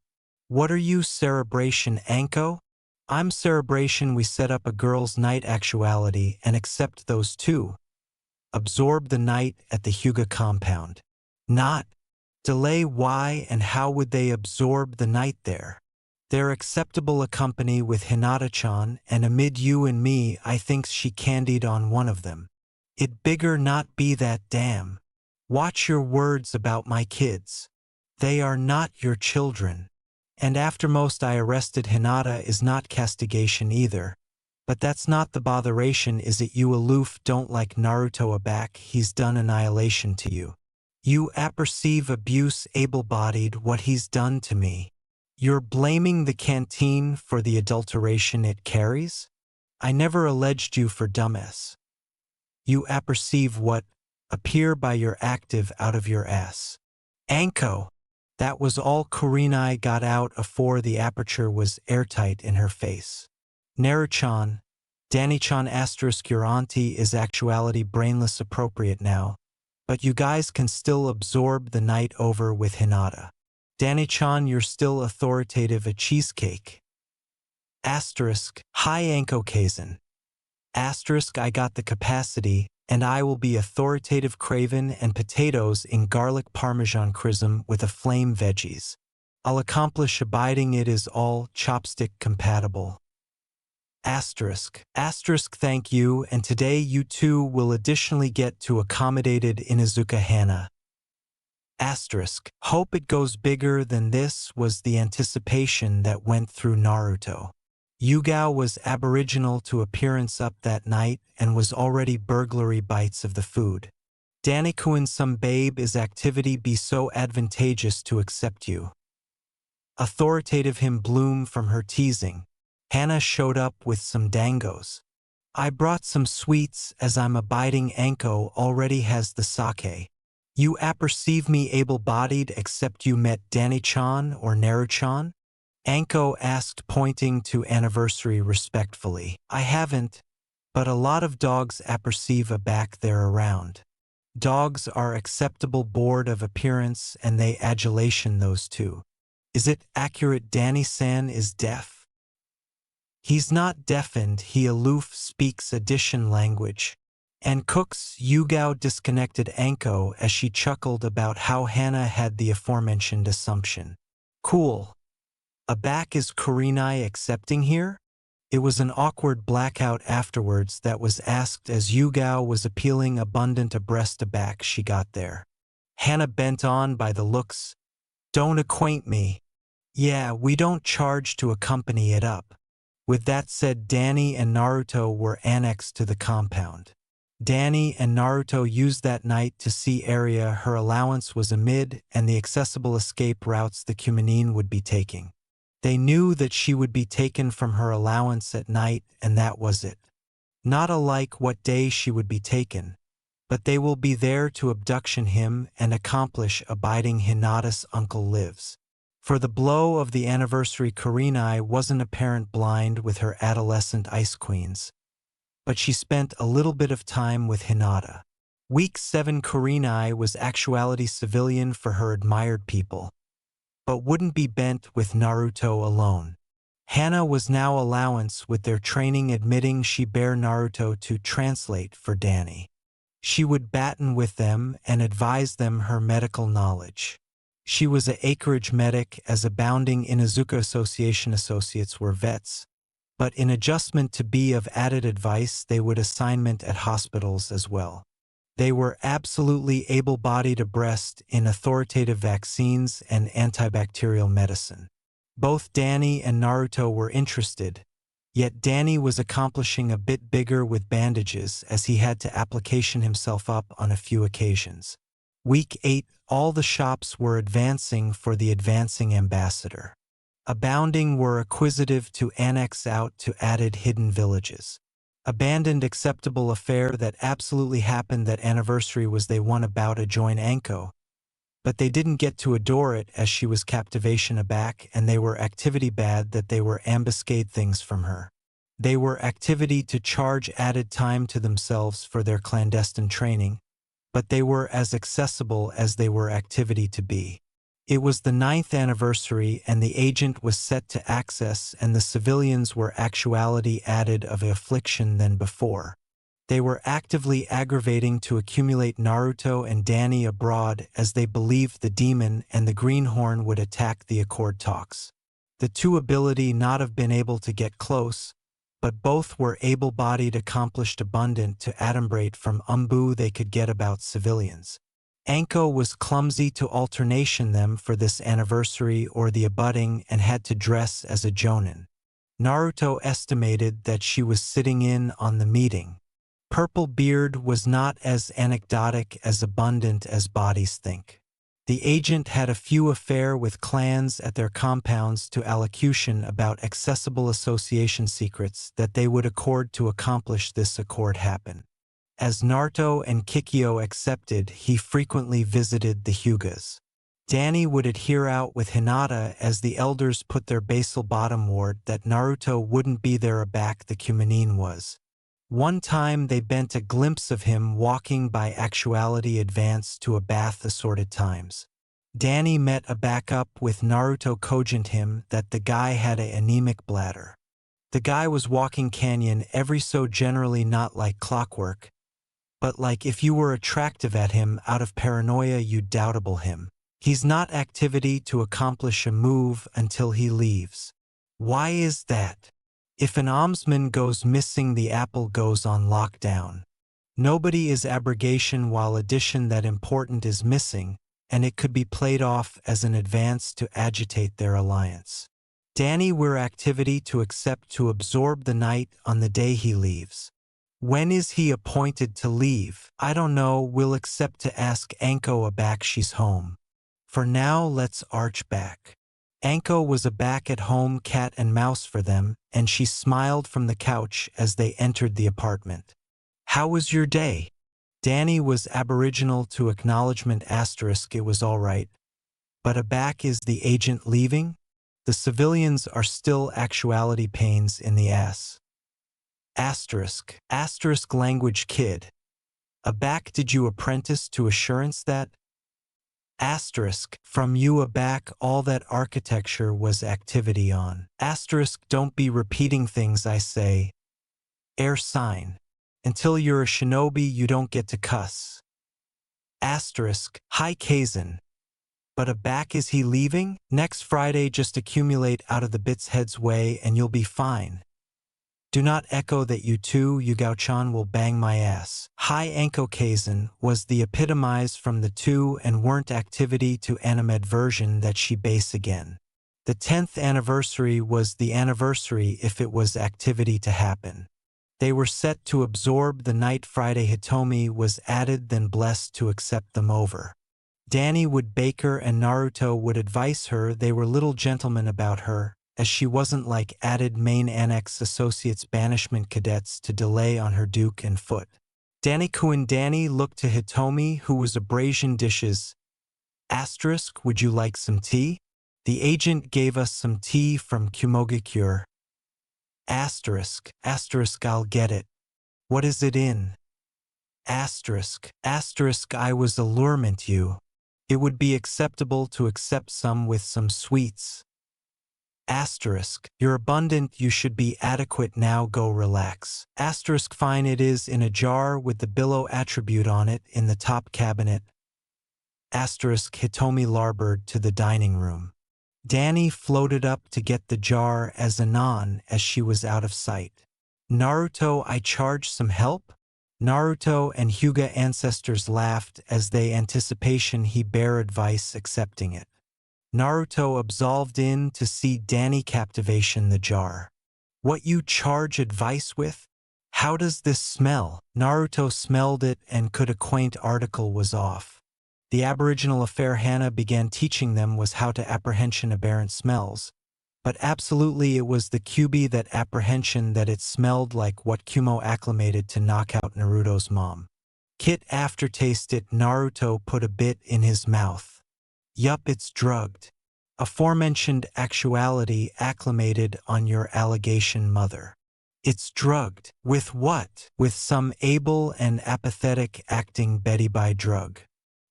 What are you Cerebration Anko? I'm Cerebration we set up a girls' night actuality and accept those 2. Absorb the night at the Hyuga compound. Not. Delay why and how would they absorb the night there? They're acceptable accompany with Hinata-chan and amid you and me I thinks she candied on one of them. It bigger not be that damn. Watch your words about my kids. They are not your children. And aftermost I arrested Hinata is not castigation either. But that's not the botheration is it you aloof don't like Naruto aback he's done annihilation to you. You apperceive abuse able-bodied what he's done to me. You're blaming the canteen for the adulteration it carries? I never alleged you for dumbass. You apperceive what appear by your active out of your ass. Anko, that was all Kurenai got out afore the aperture was airtight in her face. Naruchan, Danichan asterisk your auntie is actuality brainless appropriate now. But you guys can still absorb the night over with Hinata. Danny-chan you're still authoritative a cheesecake. Asterisk, hi Anko Kaizen. Asterisk I got the capacity, and I will be authoritative craven and potatoes in garlic parmesan chrism with a flame veggies. I'll accomplish abiding it is all chopstick compatible. Asterisk, asterisk thank you and today you 2 will additionally get to accommodated Inuzuka Hana. Asterisk, hope it goes bigger than this was the anticipation that went through Naruto. Yugao was aboriginal to appearance up that night and was already burglary bites of the food. Danikuin some babe is activity be so advantageous to accept you. Authoritative him bloom from her teasing. Hannah showed up with some dangos. I brought some sweets as I'm abiding Anko already has the sake. You apperceive me able-bodied except you met Danny-chan or Naru-chan? Anko asked pointing to anniversary respectfully. I haven't, but a lot of dogs apperceive aback they're around. Dogs are acceptable board of appearance and they adulation those 2. Is it accurate Danny-san is deaf? He's not deafened, he aloof speaks addition language. And cooks Yugao disconnected Anko as she chuckled about how Hannah had the aforementioned assumption. Cool. Aback is Kurenai accepting here? It was an awkward blackout afterwards that was asked as Yugao was appealing abundant abreast aback she got there. Hannah bent on by the looks. Don't acquaint me. Yeah, we don't charge to accompany it up. With that said, Danny and Naruto were annexed to the compound. Danny and Naruto used that night to see area her allowance was amid and the accessible escape routes the Cumanine would be taking. They knew that she would be taken from her allowance at night, and that was it. Not alike what day she would be taken, but they will be there to abduction him and accomplish abiding Hinata's uncle lives. For the blow of the anniversary, Kurenai wasn't apparent blind with her adolescent ice queens, but she spent a little bit of time with Hinata. Week 7 Kurenai was actuality civilian for her admired people, but wouldn't be bent with Naruto alone. Hannah was now allowance with their training, admitting she bear Naruto to translate for Danny. She would batten with them and advise them her medical knowledge. She was a acreage medic, as abounding Inuzuka Association associates were vets, but in adjustment to be of added advice they would assignment at hospitals as well. They were absolutely able-bodied abreast in authoritative vaccines and antibacterial medicine. Both Danny and Naruto were interested, yet Danny was accomplishing a bit bigger with bandages as he had to application himself up on a few occasions. Week 8, all the shops were advancing for the advancing ambassador. Abounding were acquisitive to annex out to added hidden villages. Abandoned acceptable affair that absolutely happened that anniversary was they won about a join Anko, but they didn't get to adore it as she was captivation aback, and they were activity bad that they were ambuscade things from her. They were activity to charge added time to themselves for their clandestine training, but they were as accessible as they were activity to be. It was the 9th anniversary and the agent was set to access, and the civilians were actuality added of affliction than before. They were actively aggravating to accumulate Naruto and Danny abroad as they believed the demon and the greenhorn would attack the Accord talks. The two ability not have been able to get close, but both were able-bodied accomplished abundant to adumbrate from umbu they could get about civilians. Anko was clumsy to alternation them for this anniversary or the abutting and had to dress as a jonin. Naruto estimated that she was sitting in on the meeting. Purple beard was not as anecdotic as abundant as bodies think. The agent had a few affair with clans at their compounds to allocution about accessible association secrets that they would accord to accomplish this accord happen. As Naruto and Kikyo accepted, he frequently visited the Hyugas. Danny would adhere out with Hinata as the elders put their basal bottom ward that Naruto wouldn't be there aback the Cumanine was. One time they bent a glimpse of him walking by actuality advance to a bath assorted times. Danny met a backup with Naruto cogent him that the guy had a anemic bladder. The guy was walking canyon every so generally not like clockwork, but like if you were attractive at him out of paranoia you'd doubtable him. He's not activity to accomplish a move until he leaves. Why is that? If an almsman goes missing the apple goes on lockdown. Nobody is abrogation while addition that important is missing, and it could be played off as an advance to agitate their alliance. Danny we're activity to accept to absorb the night on the day he leaves. When is he appointed to leave? I don't know, we'll accept to ask Anko aback she's home. For now let's arch back. Anko was aback at home cat and mouse for them, and she smiled from the couch as they entered the apartment. How was your day? Danny was aboriginal to acknowledgement asterisk it was all right. But aback is the agent leaving? The civilians are still actuality pains in the ass. Asterisk language kid. Aback did you apprentice to assurance that? Asterisk from you aback all that architecture was activity on. Asterisk don't be repeating things I say. Air sign. Until you're a shinobi you don't get to cuss. Asterisk hi Kazan. But aback is he leaving? Next Friday just accumulate out of the bit's head's way and you'll be fine. Do not echo that you too, Yugao-chan will bang my ass. Hi Anko Kazan was the epitomize from the two and weren't activity to animed version that she base again. The 10th anniversary was the anniversary if it was activity to happen. They were set to absorb the night Friday Hitomi was added then blessed to accept them over. Danny would bake her and Naruto would advise her they were little gentlemen about her, as she wasn't like added main annex associates banishment cadets to delay on her duke and foot. Danny-kun Danny looked to Hitomi who was abrasion dishes. Asterisk, would you like some tea? The agent gave us some tea from Kumogakure. Asterisk, I'll get it. What is it in? Asterisk, I was allurement you. It would be acceptable to accept some with some sweets. Asterisk, you're abundant, you should be adequate, now go relax. Asterisk, fine, it is in a jar with the billow attribute on it in the top cabinet. Asterisk, Hitomi larboard to the dining room. Danny floated up to get the jar as anon as she was out of sight. Naruto, I charge some help? Naruto and Hyuga ancestors laughed as they anticipation he bear advice accepting it. Naruto absolved in to see Danny captivation the jar. What you charge advice with? How does this smell? Naruto smelled it and could acquaint article was off. The aboriginal affair Hana began teaching them was how to apprehension aberrant smells. But absolutely it was the QB that apprehension that it smelled like what Kumo acclimated to knock out Naruto's mom. Kit aftertaste it Naruto put a bit in his mouth. Yup, it's drugged. Aforementioned actuality acclimated on your allegation mother. It's drugged. With what? With some able and apathetic acting Betty by drug.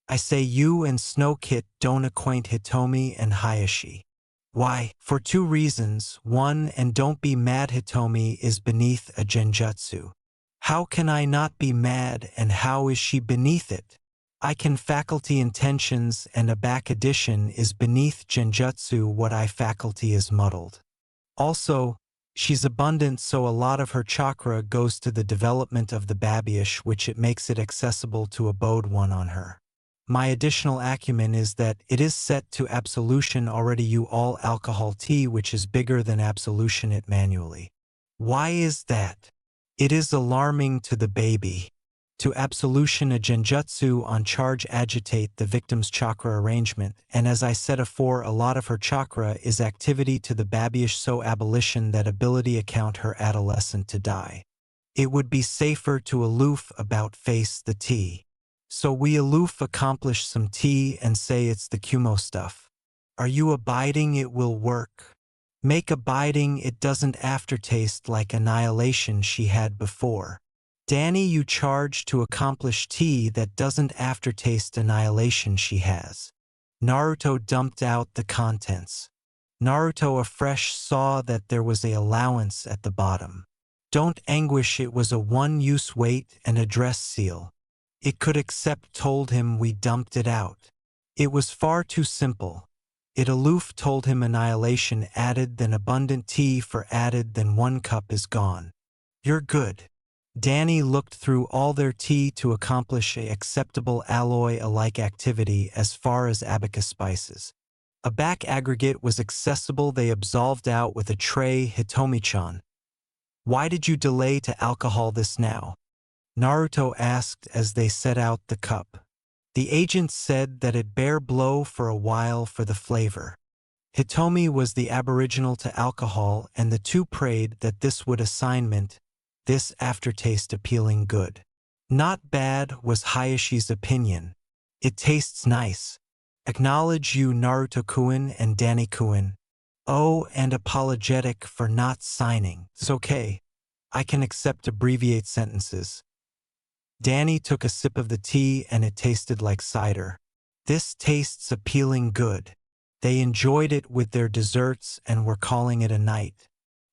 I say you and Snow Kit don't acquaint Hitomi and Hayashi. Why? For two reasons. One, and don't be mad, Hitomi is beneath a genjutsu. How can I not be mad and how is she beneath it? I can faculty intentions and a back addition is beneath genjutsu what I faculty is muddled. Also, she's abundant so a lot of her chakra goes to the development of the babyish which it makes it accessible to abode one on her. My additional acumen is that it is set to absolution already you all alcohol tea which is bigger than absolution it manually. Why is that? It is alarming to the baby. To absolution a genjutsu on charge agitate the victim's chakra arrangement, and as I said afore a lot of her chakra is activity to the babyish so abolition that ability account her adolescent to die. It would be safer to aloof about face the tea. So we aloof accomplish some tea and say it's the Kumo stuff. Are you abiding it will work? Make abiding it doesn't aftertaste like annihilation she had before. Danny, you charge to accomplish tea that doesn't aftertaste annihilation she has. Naruto dumped out the contents. Naruto afresh saw that there was a allowance at the bottom. Don't anguish, it was a one-use weight and address seal. It could accept told him we dumped it out. It was far too simple. It aloof told him annihilation added then abundant tea for added then 1 cup is gone. You're good. Danny looked through all their tea to accomplish a acceptable alloy-alike activity as far as abacus spices. A back aggregate was accessible they absolved out with a tray Hitomi-chan. Why did you delay to alcohol this now? Naruto asked as they set out the cup. The agent said that it bear blow for a while for the flavor. Hitomi was the aboriginal to alcohol and the two prayed that this would assignment, this aftertaste appealing good. Not bad was Hayashi's opinion. It tastes nice. Acknowledge you Naruto-kun and Danny-kun. Oh, and apologetic for not signing. It's okay. I can accept abbreviate sentences. Danny took a sip of the tea and it tasted like cider. This tastes appealing good. They enjoyed it with their desserts and were calling it a night.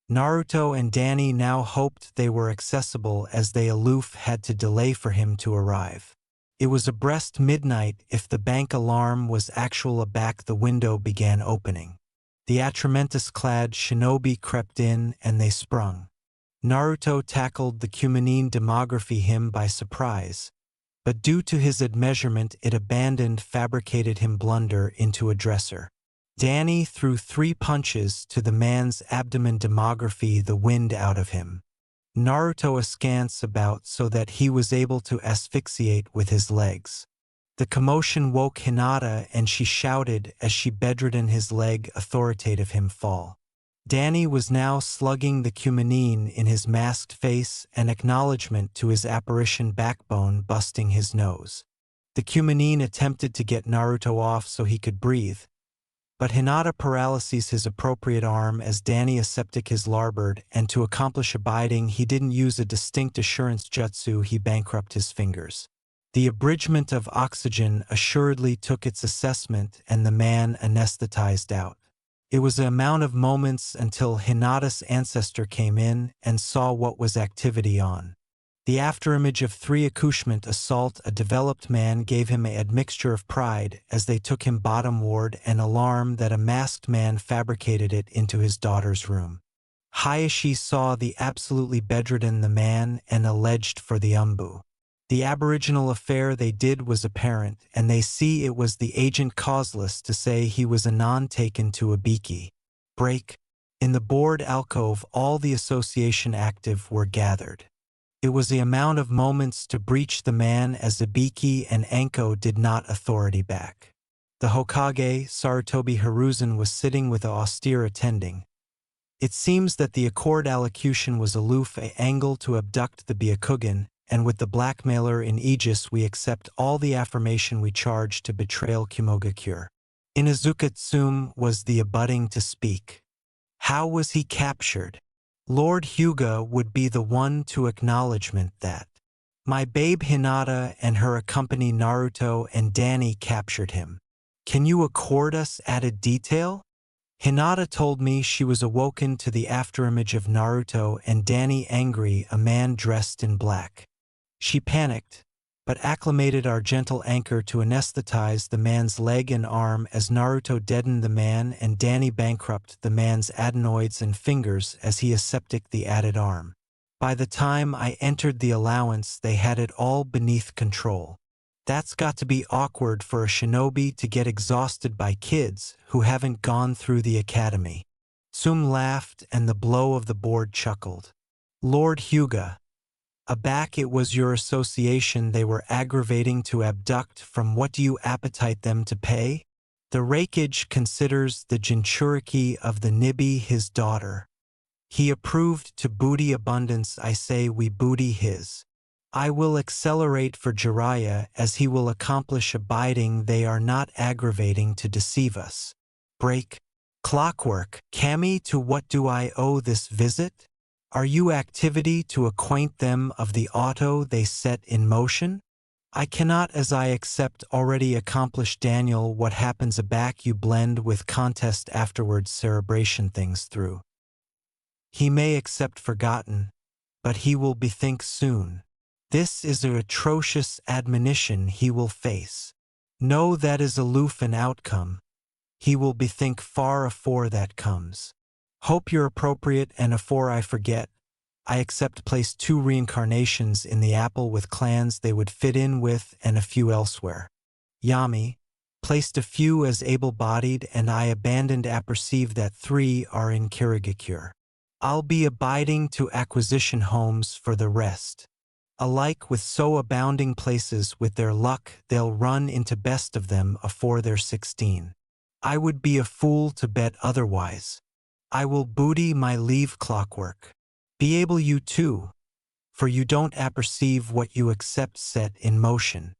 Naruto and Danny now hoped they were accessible as they aloof had to delay for him to arrive. It was abreast midnight if the bank alarm was actual aback the window began opening. The atramentus-clad shinobi crept in and they sprung. Naruto tackled the Cumanine demography him by surprise, but due to his admeasurement it abandoned fabricated him blunder into a dresser. Danny threw 3 punches to the man's abdomen demography the wind out of him. Naruto askance about so that he was able to asphyxiate with his legs. The commotion woke Hinata and she shouted as she bedridden his leg authoritative him fall. Danny was now slugging the Cumanine in his masked face and acknowledgement to his apparition backbone busting his nose. The Cumanine attempted to get Naruto off so he could breathe, but Hinata paralyses his appropriate arm as Danny aseptic his larboard, and to accomplish abiding he didn't use a distinct assurance jutsu, he bankrupt his fingers. The abridgment of oxygen assuredly took its assessment and the man anesthetized out. It was an amount of moments until Hinata's ancestor came in and saw what was activity on. The afterimage of 3 accouchement assault a developed man gave him a admixture of pride as they took him bottom ward and alarm that a masked man fabricated it into his daughter's room. Hayashi saw the absolutely bedridden the man and alleged for the umbu. The aboriginal affair they did was apparent, and they see it was the agent causeless to say he was anon taken to a biki. Break. In the board alcove all the association active were gathered. It was the amount of moments to breach the man as Ibiki and Anko did not authority back. The Hokage, Sarutobi Hiruzen, was sitting with a austere attending. It seems that the accord allocution was aloof a angle to abduct the Byakugan, and with the blackmailer in aegis we accept all the affirmation we charge to betrayal Kumogakure. Inuzuka Tsume was the abutting to speak. How was he captured? Lord Hyuga would be the one to acknowledgement that. My babe Hinata and her accompany Naruto and Danny captured him. Can you accord us added detail? Hinata told me she was awoken to the afterimage of Naruto and Danny angry, a man dressed in black. She panicked, but acclimated our gentle anchor to anesthetize the man's leg and arm as Naruto deadened the man and Danny bankrupt the man's adenoids and fingers as he aseptic the added arm. By the time I entered the allowance they had it all beneath control. That's got to be awkward for a shinobi to get exhausted by kids who haven't gone through the academy. Tsum laughed and the blow of the board chuckled. Lord Hyuga. Aback it was your association they were aggravating to abduct from what do you appetite them to pay? The rakeage considers the Jinchuriki of the Nibi his daughter. He approved to booty abundance I say we booty his. I will accelerate for Jiraiya as he will accomplish abiding they are not aggravating to deceive us. Break. Clockwork. Kami to what do I owe this visit? Are you activity to acquaint them of the auto they set in motion? I cannot as I accept already accomplished Daniel what happens aback you blend with contest afterwards cerebration things through. He may accept forgotten, but he will bethink soon. This is an atrocious admonition he will face. Know that is aloof an outcome. He will bethink far afore that comes. Hope you're appropriate and afore I forget, I accept place 2 reincarnations in the apple with clans they would fit in with and a few elsewhere. Yami, placed a few as able-bodied and I abandoned apperceive that 3 are in Kirigakure. I'll be abiding to acquisition homes for the rest. Alike with so abounding places with their luck they'll run into best of them afore they're 16. I would be a fool to bet otherwise. I will booty my leave clockwork. Be able you too, for you don't apperceive what you accept set in motion.